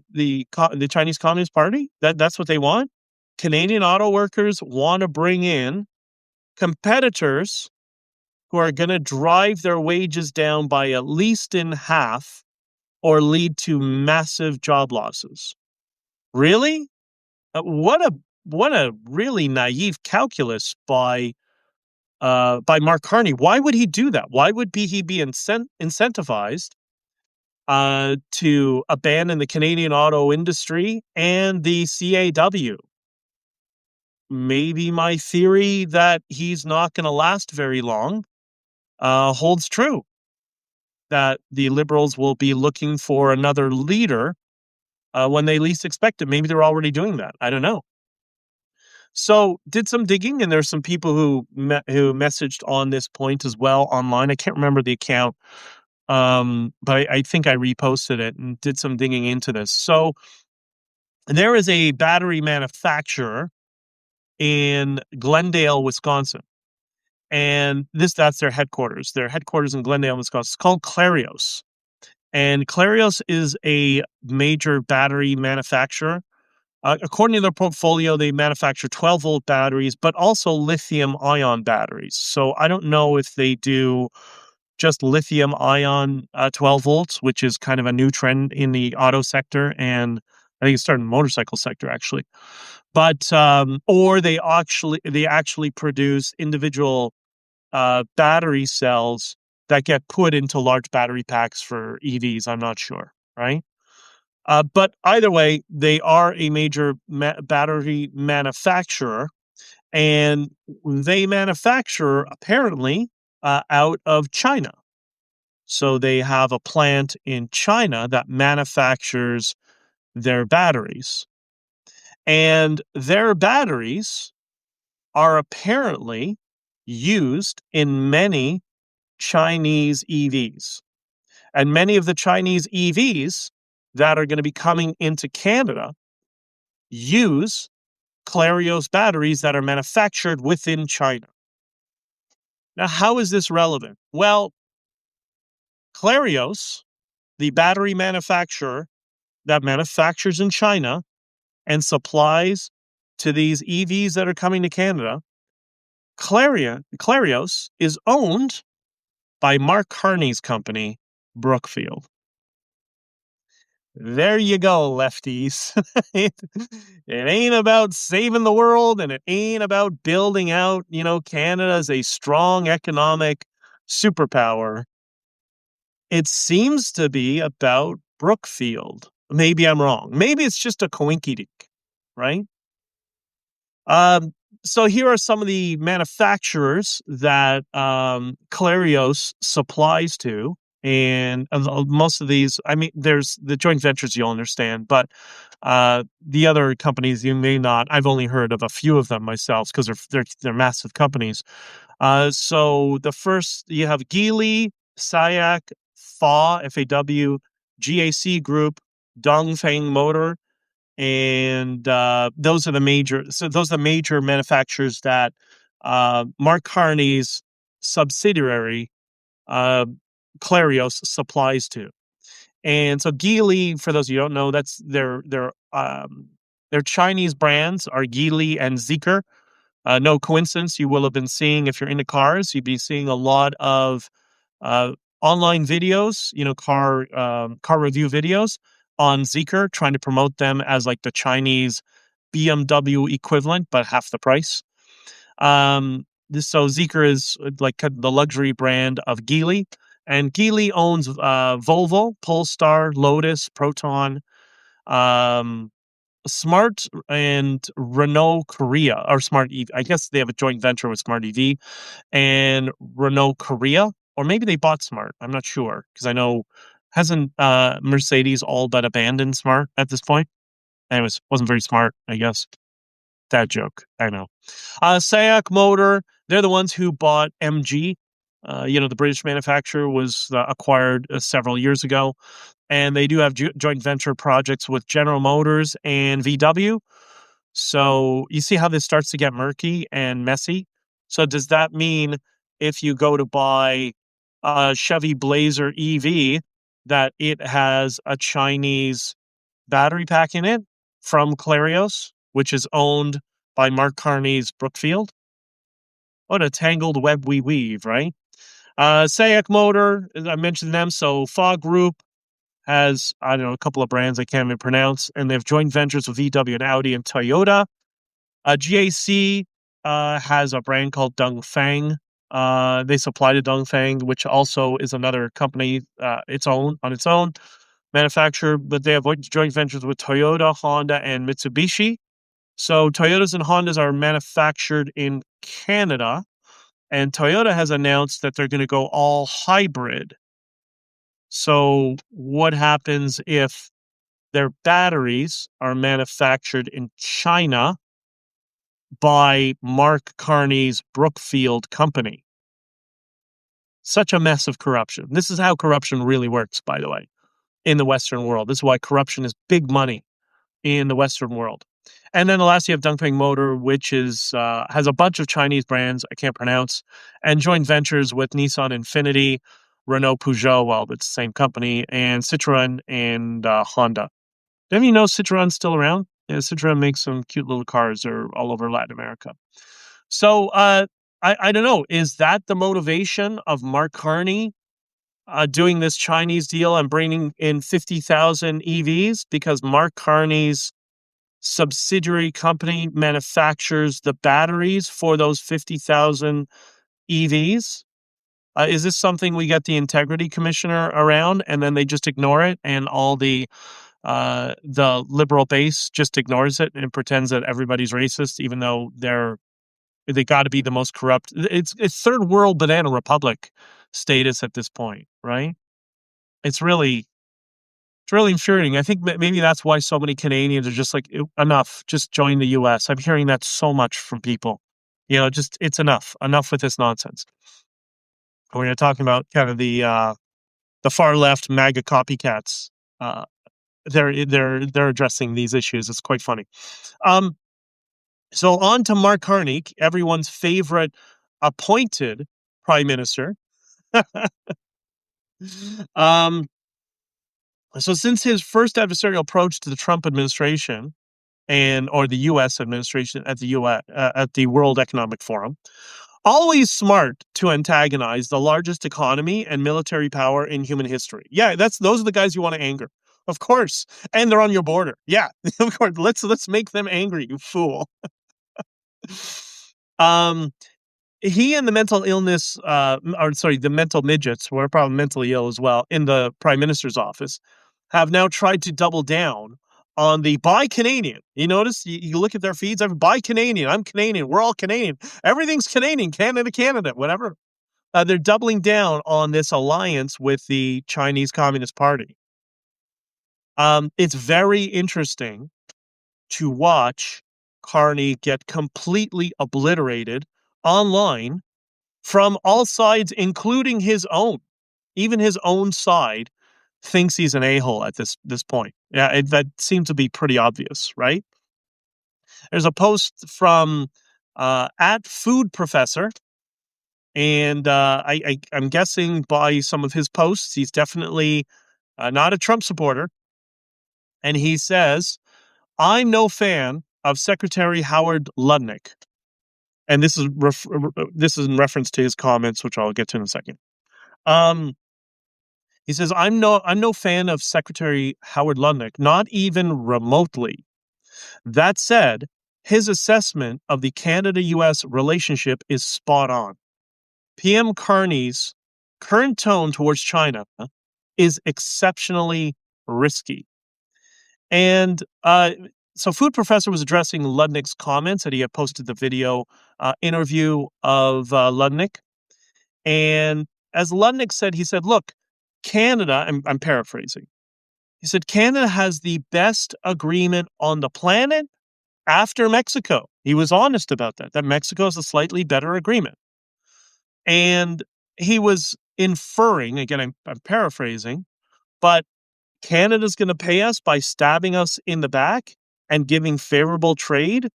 the Chinese Communist Party. That's what they want. Canadian auto workers want to bring in competitors who are going to drive their wages down by at least in half or lead to massive job losses. Really? What a really naive calculus by Mark Carney. Why would he do that? Why would he be incentivized to abandon the Canadian auto industry and the CAW? Maybe my theory that he's not going to last very long holds true. That the Liberals will be looking for another leader when they least expect it. Maybe they're already doing that. I don't know. So did some digging, and there's some people who messaged on this point as well online. I can't remember the account, but I think I reposted it and did some digging into this. So there is a battery manufacturer in Glendale, Wisconsin, and that's their headquarters. Their headquarters in Glendale, Wisconsin. It's called Clarios, and Clarios is a major battery manufacturer. According to their portfolio, they manufacture 12-volt batteries, but also lithium-ion batteries. So I don't know if they do just lithium-ion 12 volts, which is kind of a new trend in the auto sector, and I think it started in the motorcycle sector actually. But or they actually produce individual battery cells that get put into large battery packs for EVs. I'm not sure, right? But either way, they are a major battery manufacturer, and they manufacture apparently out of China. So they have a plant in China that manufactures their batteries. And their batteries are apparently used in many Chinese EVs. And many of the Chinese EVs that are going to be coming into Canada use Clarios batteries that are manufactured within China. Now, how is this relevant? Well, Clarios, the battery manufacturer that manufactures in China and supplies to these EVs that are coming to Canada, Clarios is owned by Mark Carney's company, Brookfield. There you go, lefties. it, it ain't about saving the world, and it ain't about building out, Canada as a strong economic superpower. It seems to be about Brookfield. Maybe I'm wrong. Maybe it's just a coinkydink, right? So here are some of the manufacturers that Clarios supplies to. And most of these, I mean, there's the joint ventures you'll understand, but the other companies you may not. I've only heard of a few of them myself because they're massive companies. So the first you have Geely, SAIC, FAW, FAW, GAC Group, Dongfeng Motor, and those are the major manufacturers that Mark Carney's subsidiary Clarios supplies to. And so Geely, for those of you who don't know, that's their Chinese brands are Geely and Zeekr. No coincidence, you will have been seeing, if you're into cars, you'd be seeing a lot of online videos, car review videos on Zeekr, trying to promote them as like the Chinese BMW equivalent, but half the price. So Zeekr is like the luxury brand of Geely, and Geely owns Volvo, Polestar, Lotus, Proton, Smart, and Renault Korea, or Smart EV. I guess they have a joint venture with Smart EV and Renault Korea. or maybe they bought Smart. I'm not sure because I know hasn't Mercedes all but abandoned Smart at this point? Anyways, wasn't very smart, I guess. That joke, I know. SAIC Motor, they're the ones who bought MG. The British manufacturer was acquired several years ago, and they do have joint venture projects with General Motors and VW. So you see how this starts to get murky and messy. So does that mean if you go to buy a Chevy Blazer EV that it has a Chinese battery pack in it from Clarios, which is owned by Mark Carney's Brookfield? What a tangled web we weave, right? SAIC Motor, I mentioned them. So Fog Group has, I don't know, a couple of brands I can't even pronounce, and they have joint ventures with VW and Audi and Toyota. GAC has a brand called Dongfeng. They supply to Dongfeng, which also is another company on its own manufacturer, but they have joint ventures with Toyota, Honda, and Mitsubishi. So Toyotas and Hondas are manufactured in Canada, and Toyota has announced that they're going to go all hybrid. So what happens if their batteries are manufactured in China by Mark Carney's Brookfield company? Such a mess of corruption. This is how corruption really works, by the way, in the Western world. This is why corruption is big money in the Western world. And then the last, you have Dongfeng Motor, which is has a bunch of Chinese brands I can't pronounce, and joint ventures with Nissan Infiniti, Renault Peugeot, well, it's the same company, and Citroën and Honda. Do you know Citroën's still around? Yeah, Citroën makes some cute little cars. They're all over Latin America. So I don't know. Is that the motivation of Mark Carney doing this Chinese deal and bringing in 50,000 EVs? Because Mark Carney's subsidiary company manufactures the batteries for those 50,000 EVs. Is this something we get the integrity commissioner around and then they just ignore it, and all the liberal base just ignores it and pretends that everybody's racist, even though they got to be the most corrupt? It's third world banana republic status at this point, right? It's really infuriating. I think maybe that's why so many Canadians are just like, enough, just join the US. I'm hearing that so much from people. Just it's enough with this nonsense. When you're talking about kind of the far left MAGA copycats, they're addressing these issues. It's quite funny. So on to Mark Carney, everyone's favorite appointed prime minister. So since his first adversarial approach to the Trump administration or the U.S. administration at the World Economic Forum, always smart to antagonize the largest economy and military power in human history. Yeah, those are the guys you want to anger, of course, and they're on your border. Yeah, of course. Let's make them angry, you fool. He and the the mental midgets, who are probably mentally ill as well, in the prime minister's office, have now tried to double down on the buy Canadian. You notice, you look at their feeds, buy Canadian, I'm Canadian, we're all Canadian, everything's Canadian, Canada, whatever. They're doubling down on this alliance with the Chinese Communist Party. It's very interesting to watch Carney get completely obliterated online from all sides, including his own. Even his own side thinks he's an a-hole at this point. Yeah, that seems to be pretty obvious, right? There's a post from at Food Professor, and I'm guessing by some of his posts, he's definitely not a Trump supporter. And he says, I'm no fan of Secretary Howard Lutnick. And this is in reference to his comments, which I'll get to in a second. He says, I'm no fan of Secretary Howard Lutnick, not even remotely. That said, his assessment of the Canada-US relationship is spot on. PM Carney's current tone towards China is exceptionally risky. And so Food Professor was addressing Lutnick's comments, that he had posted the video interview of Lutnick. And as Ludnick said, he said, "Look, Canada," I'm paraphrasing. He said, "Canada has the best agreement on the planet after Mexico." He was honest about that Mexico has a slightly better agreement. And he was inferring, again, I'm paraphrasing, but Canada's gonna pay us by stabbing us in the back and giving favorable trade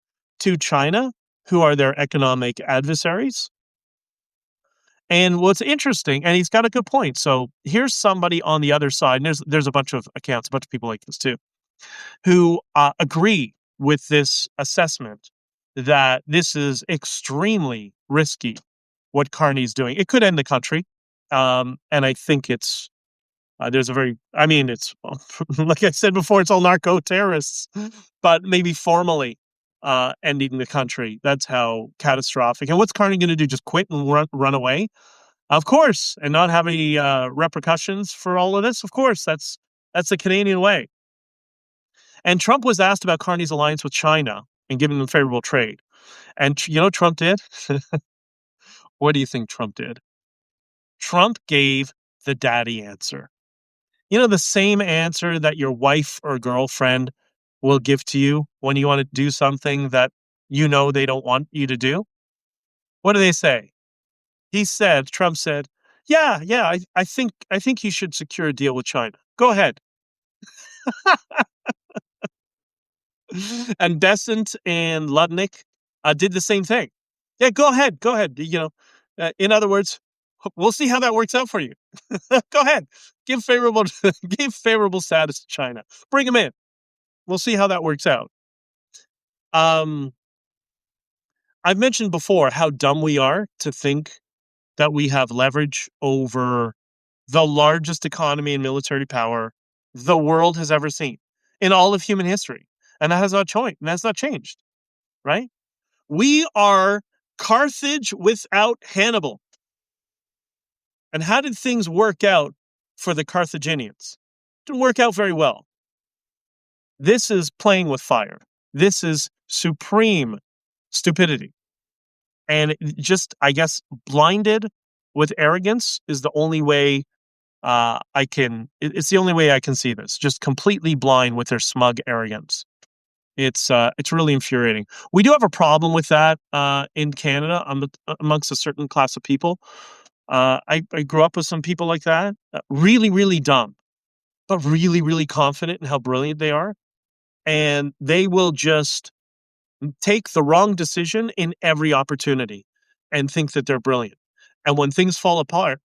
to China, who are their economic adversaries? And what's interesting, and he's got a good point. So here's somebody on the other side, and there's a bunch of accounts, a bunch of people like this too, who agree with this assessment that this is extremely risky what Carney's doing. It could end the country, and I think it's there's a very, I mean, it's like I said before, it's all narco terrorists, but maybe formally ending the country. That's how catastrophic. And what's Carney going to do? Just quit and run away? Of course, and not have any repercussions for all of this. Of course, that's the Canadian way. And Trump was asked about Carney's alliance with China and giving them favorable trade. And you know what Trump did? What do you think Trump did? Trump gave the daddy answer. You know, the same answer that your wife or girlfriend will give to you when you want to do something that you know they don't want you to do? What do they say? Trump said, yeah, I think you should secure a deal with China. Go ahead. And Besant and Ludnick did the same thing. Yeah, go ahead. Go ahead. You know, in other words, we'll see how that works out for you. Go ahead. Give favorable give favorable status to China. Bring them in. We'll see how that works out. Um, I've mentioned before how dumb we are to think that we have leverage over the largest economy and military power the world has ever seen in all of human history. And that has not changed. And that's not changed, right? We are Carthage without Hannibal. And how did things work out for the Carthaginians? Didn't work out very well. This is playing with fire. This is supreme stupidity. And just, I guess, blinded with arrogance is the only way it's the only way I can see this. Just completely blind with their smug arrogance. It's really infuriating. We do have a problem with that in Canada amongst a certain class of people. I grew up with some people like that, really, really dumb, but really, really confident in how brilliant they are. And they will just take the wrong decision in every opportunity and think that they're brilliant. And when things fall apart,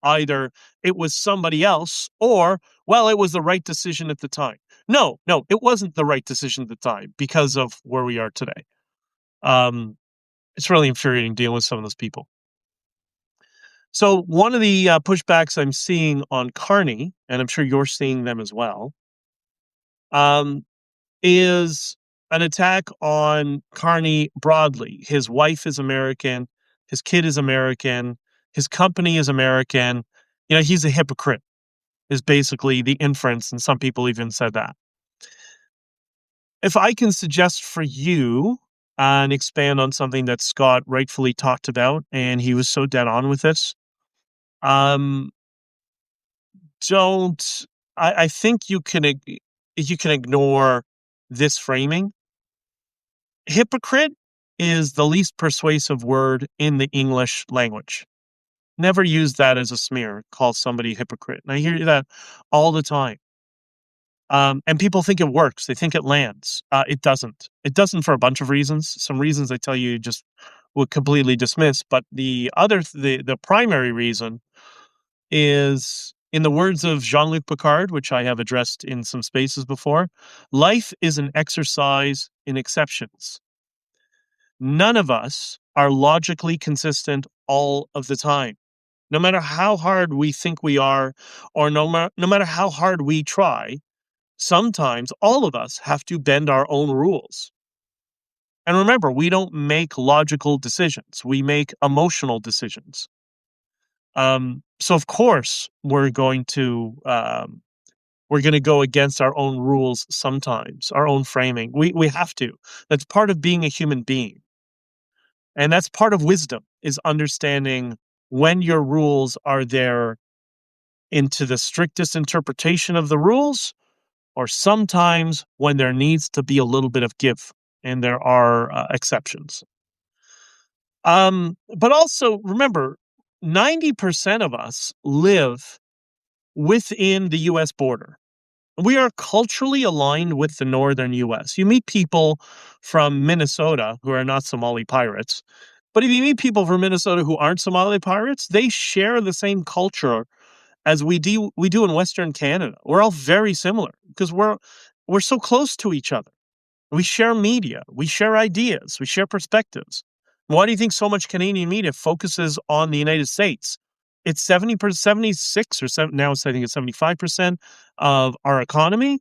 either it was somebody else or, well, it was the right decision at the time. No, it wasn't the right decision at the time because of where we are today. It's really infuriating dealing with some of those people. So one of the pushbacks I'm seeing on Carney, and I'm sure you're seeing them as well, is an attack on Carney broadly. His wife is American. His kid is American. His company is American. You know, he's a hypocrite, is basically the inference, and some people even said that. If I can suggest for you and expand on something that Scott rightfully talked about, and he was so dead on with this, I think you can ignore this framing. Hypocrite is the least persuasive word in the English language. Never use that as a smear, call somebody hypocrite. And I hear that all the time. And people think it works. They think it lands. It doesn't. It doesn't for a bunch of reasons. Some reasons I tell you just would completely dismiss. But the primary reason is, in the words of Jean-Luc Picard, which I have addressed in some spaces before, life is an exercise in exceptions. None of us are logically consistent all of the time. No matter how hard we think we are, or no matter how hard we try, sometimes all of us have to bend our own rules. And remember, we don't make logical decisions. We make emotional decisions. So of course we're going to go against our own rules sometimes, our own framing. We have to. That's part of being a human being. And that's part of wisdom, is understanding when your rules are there into the strictest interpretation of the rules, or sometimes when there needs to be a little bit of give, and there are exceptions. But also remember, 90% of us live within the US border. We are culturally aligned with the northern US. You meet people from Minnesota who are not Somali pirates, but if you meet people from Minnesota who aren't Somali pirates, they share the same culture as we do in Western Canada. We're all very similar because we're so close to each other. We share media, we share ideas, we share perspectives. Why do you think so much Canadian media focuses on the United States? It's 76 or 7, now it's I think it's 75% of our economy,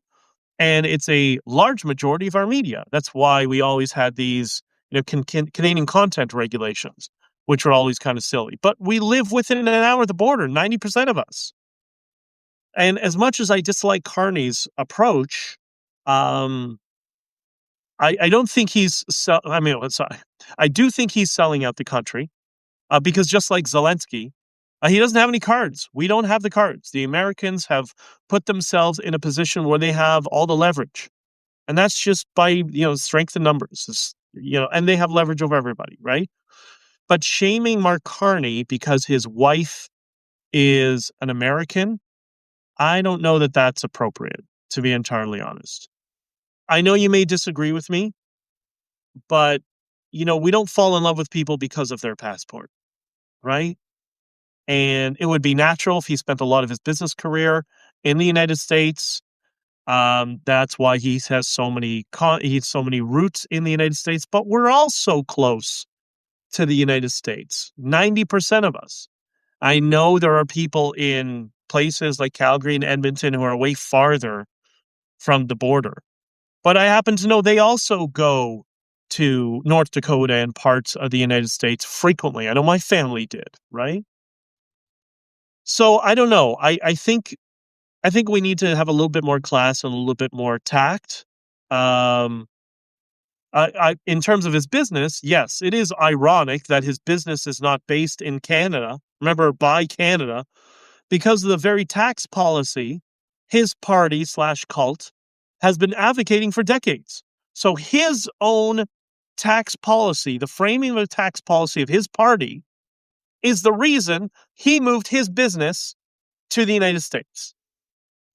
and it's a large majority of our media. That's why we always had these, Canadian content regulations, which are always kind of silly. But we live within an hour of the border, 90% of us. And as much as I dislike Carney's approach, um, I don't think I mean, sorry. I do think he's selling out the country because just like Zelensky, he doesn't have any cards. We don't have the cards. The Americans have put themselves in a position where they have all the leverage. And that's just by, strength in numbers. And they have leverage over everybody, right? But shaming Mark Carney because his wife is an American, I don't know that that's appropriate, to be entirely honest. I know you may disagree with me, but we don't fall in love with people because of their passport, right? And it would be natural if he spent a lot of his business career in the United States. That's why he has so many roots in the United States. But we're also close to the United States. 90% of us. I know there are people in places like Calgary and Edmonton who are way farther from the border. But I happen to know they also go to North Dakota and parts of the United States frequently. I know my family did, right? So I don't know. I think we need to have a little bit more class and a little bit more tact. Um, in terms of his business, yes, it is ironic that his business is not based in Canada. Remember, by Canada, because of the very tax policy his party slash cult has been advocating for decades. So his own tax policy, the framing of the tax policy of his party, is the reason he moved his business to the United States.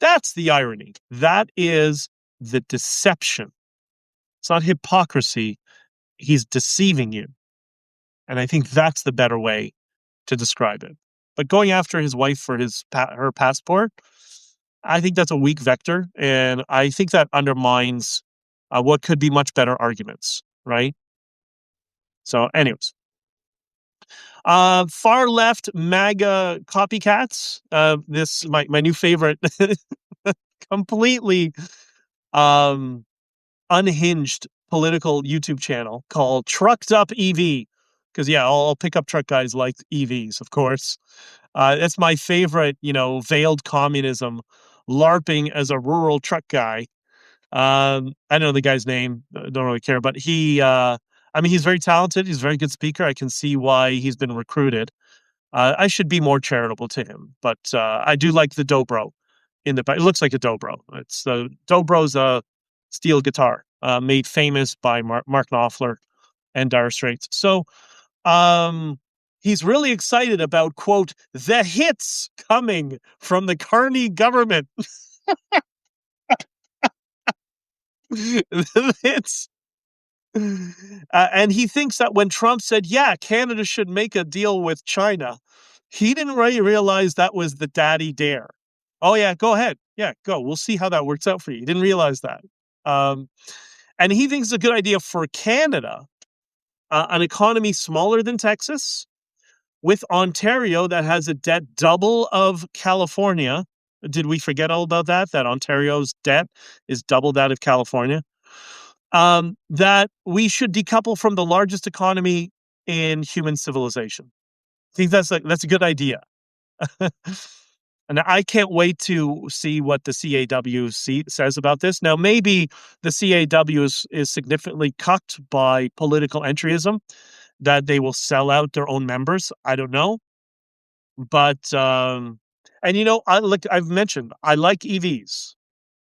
That's the irony. That is the deception. It's not hypocrisy. He's deceiving you. And I think that's the better way to describe it. But going after his wife for her passport, I think that's a weak vector. And I think that undermines what could be much better arguments, right? So, anyways. Far left MAGA copycats. This my new favorite, completely um, unhinged political YouTube channel called Trucked Up EV. Because yeah, all pickup truck guys like EVs, of course. That's my favorite. Veiled communism, LARPing as a rural truck guy. I don't know the guy's name. Don't really care, but I mean, he's very talented. He's a very good speaker. I can see why he's been recruited. I should be more charitable to him, but I do like the dobro in the back. It looks like a dobro. It's the dobro's a steel guitar made famous by Mark Knopfler and Dire Straits. So he's really excited about, quote, the hits coming from the Carney government. The hits. And he thinks that when Trump said, yeah, Canada should make a deal with China, he didn't really realize that was the daddy dare. Oh, yeah, go ahead. Yeah, go. We'll see how that works out for you. He didn't realize that. And he thinks it's a good idea for Canada, an economy smaller than Texas, with Ontario that has a debt double of California. Did we forget all about that? That Ontario's debt is double that of California. That we should decouple from the largest economy in human civilization. I think that's a good idea. And I can't wait to see what the CAW says about this. Now, maybe the CAW is significantly cucked by political entryism, that they will sell out their own members. I don't know. But, and I've mentioned, I like EVs.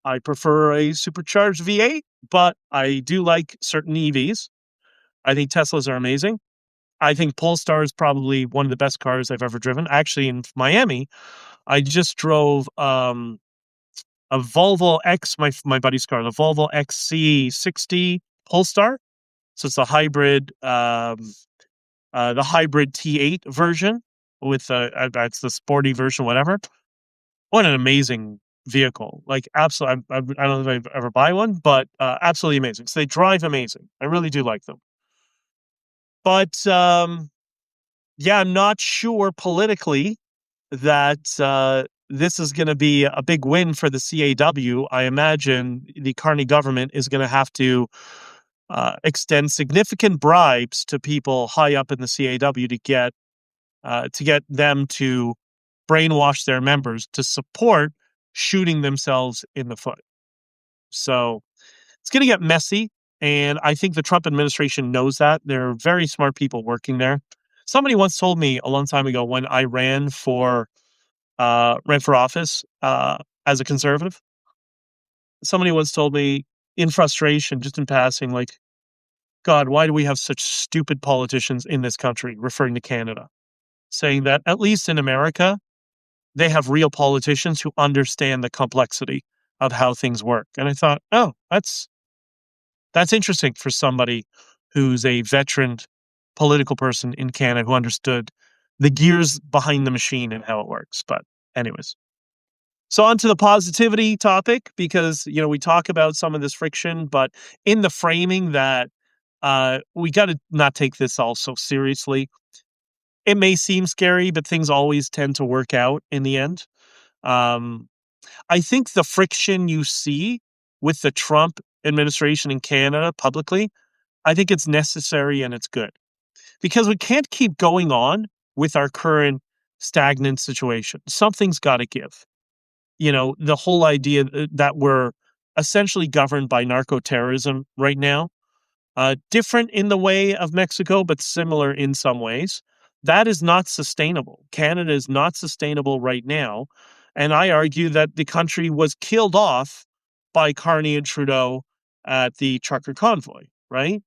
I prefer a supercharged V8, but I do like certain EVs. I think Teslas are amazing. I think Polestar is probably one of the best cars I've ever driven. Actually, in Miami, I just drove a Volvo X, my buddy's car, the Volvo XC60 Polestar. So it's a hybrid, the hybrid T8 version with it's the sporty version, whatever. What an amazing vehicle! Like, absolutely, I don't know if I've ever buy one, but absolutely amazing. So they drive amazing. I really do like them. But yeah, I'm not sure politically that this is going to be a big win for the CAW. I imagine the Carney government is going to have to extend significant bribes to people high up in the CAW to get them to brainwash their members to support shooting themselves in the foot. So it's going to get messy. And I think the Trump administration knows that. There are very smart people working there. Somebody once told me a long time ago when I ran for office as a conservative. Somebody once told me in frustration, just in passing, like, God, why do we have such stupid politicians in this country, referring to Canada, saying that at least in America, they have real politicians who understand the complexity of how things work. And I thought, oh, that's interesting for somebody who's a veteran political person in Canada who understood the gears behind the machine and how it works. But anyways, so on to the positivity topic, because we talk about some of this friction, but in the framing that we got to not take this all so seriously. It may seem scary, but things always tend to work out in the end. Um, I think the friction you see with the Trump administration in Canada publicly, I think it's necessary and it's good, because we can't keep going on with our current stagnant situation. Something's got to give. The whole idea that we're essentially governed by narco terrorism right now, different in the way of Mexico, but similar in some ways. That is not sustainable. Canada is not sustainable right now. And I argue that the country was killed off by Carney and Trudeau at the trucker convoy, right?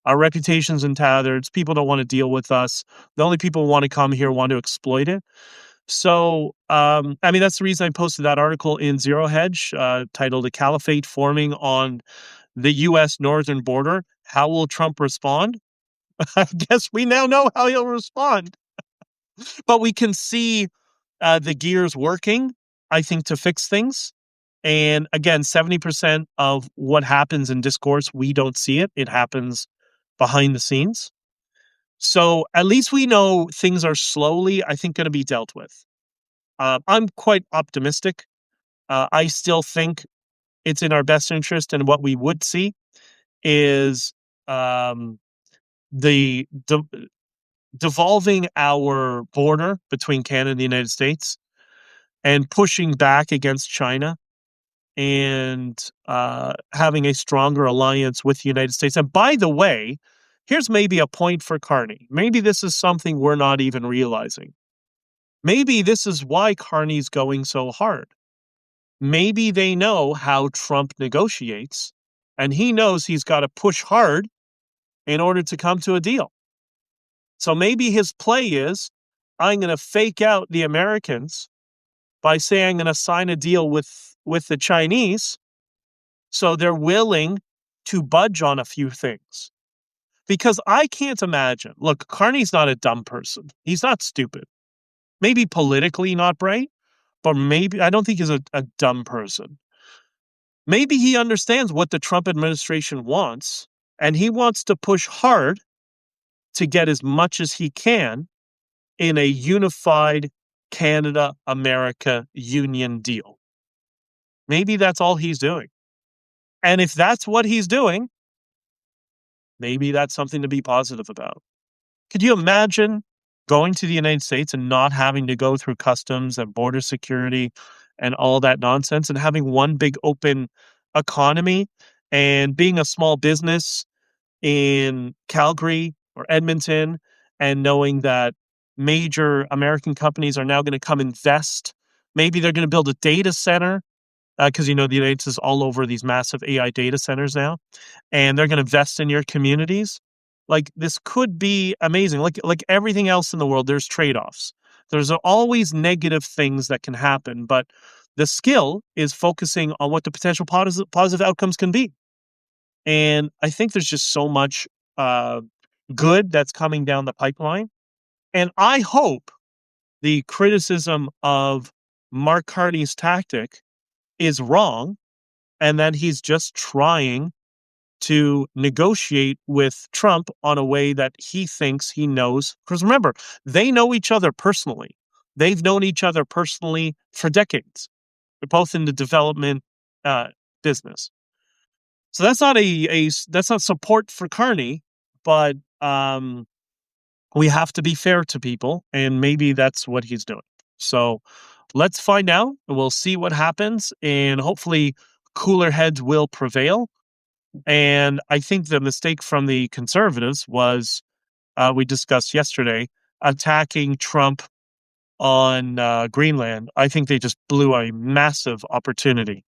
Our reputation's in tatters. People don't want to deal with us. The only people who want to come here want to exploit it. So, I mean, that's the reason I posted that article in Zero Hedge titled "A Caliphate Forming on the U.S. Northern Border. How will Trump respond?" I guess we now know how he'll respond. But we can see the gears working, I think, to fix things. And again, 70% of what happens in discourse, we don't see it. It happens behind the scenes. So at least we know things are slowly, I think, going to be dealt with. I'm quite optimistic. I still think it's in our best interest, and what we would see is um, the devolving our border between Canada and the United States and pushing back against China and having a stronger alliance with the United States. And by the way, here's maybe a point for Carney. Maybe this is something we're not even realizing. Maybe this is why Carney's going so hard. Maybe they know how Trump negotiates, and he knows he's got to push hard in order to come to a deal. So maybe his play is, I'm going to fake out the Americans by saying I'm going to sign a deal with the Chinese so they're willing to budge on a few things. Because I can't imagine. Look, Carney's not a dumb person. He's not stupid. Maybe politically not bright, but maybe I don't think he's a dumb person. Maybe he understands what the Trump administration wants, and he wants to push hard to get as much as he can in a unified Canada-America union deal. Maybe that's all he's doing. And if that's what he's doing, maybe that's something to be positive about. Could you imagine going to the United States and not having to go through customs and border security and all that nonsense, and having one big open economy, and being a small business in Calgary or Edmonton and knowing that major American companies are now going to come invest. Maybe they're going to build a data center because the United States is all over these massive AI data centers now, and they're going to invest in your communities. Like this could be amazing. Like everything else in the world, there's trade-offs. There's always negative things that can happen, but the skill is focusing on what the potential positive outcomes can be. And I think there's just so much uh, good that's coming down the pipeline. And I hope the criticism of Mark Carney's tactic is wrong and that he's just trying to negotiate with Trump on a way that he thinks he knows. Because remember, they know each other personally. They've known each other personally for decades. They're both in the development uh, business. So that's not that's not support for Carney, but we have to be fair to people, and maybe that's what he's doing. So let's find out. We'll see what happens, and hopefully cooler heads will prevail. And I think the mistake from the conservatives was we discussed yesterday attacking Trump on Greenland. I think they just blew a massive opportunity.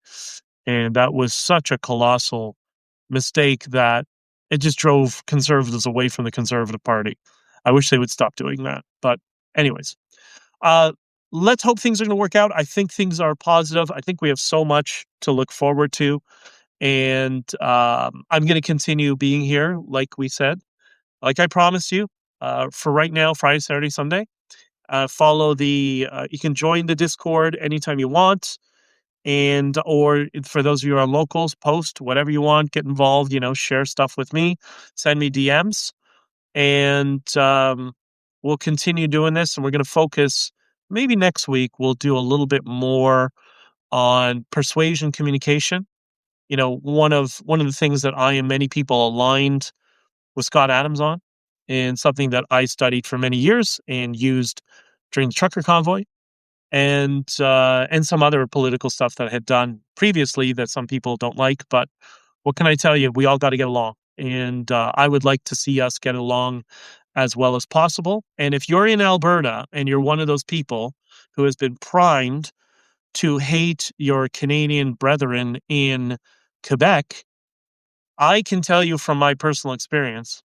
And that was such a colossal mistake that it just drove conservatives away from the Conservative Party. I wish they would stop doing that. But, anyways, uh, let's hope things are going to work out. I think things are positive. I think we have so much to look forward to. And I'm going to continue being here, like we said, like I promised you, for right now, Friday, Saturday, Sunday. Follow you can join the Discord anytime you want. And or for those of you who are locals, post whatever you want, get involved, share stuff with me, send me DMs, and we'll continue doing this. And we're going to focus. Maybe next week we'll do a little bit more on persuasion communication. One of the things that I and many people aligned with Scott Adams on, and something that I studied for many years and used during the trucker convoy, and some other political stuff that I had done previously that some people don't like. But what can I tell you? We all got to get along, and I would like to see us get along as well as possible. And if you're in Alberta and you're one of those people who has been primed to hate your Canadian brethren in Quebec, I can tell you from my personal experience,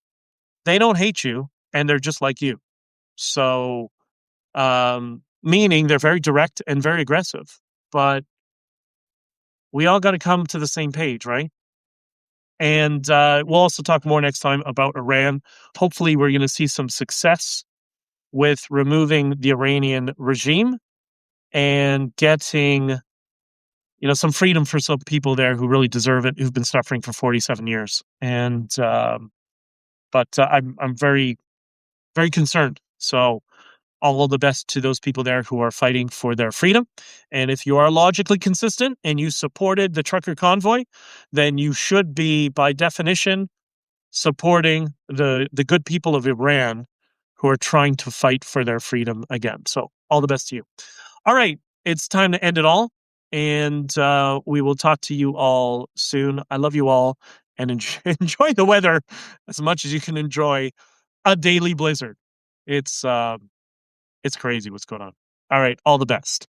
they don't hate you and they're just like you. So, meaning they're very direct and very aggressive, but we all got to come to the same page, right? And we'll also talk more next time about Iran. Hopefully, we're going to see some success with removing the Iranian regime and getting some freedom for some people there who really deserve it, who've been suffering for 47 years. And but I'm very, very concerned. So all the best to those people there who are fighting for their freedom. And if you are logically consistent and you supported the trucker convoy, then you should be, by definition, supporting the good people of Iran who are trying to fight for their freedom again. So all the best to you. All right, it's time to end it all. And we will talk to you all soon. I love you all, and enjoy the weather as much as you can enjoy a daily blizzard. It's crazy what's going on. All right, all the best.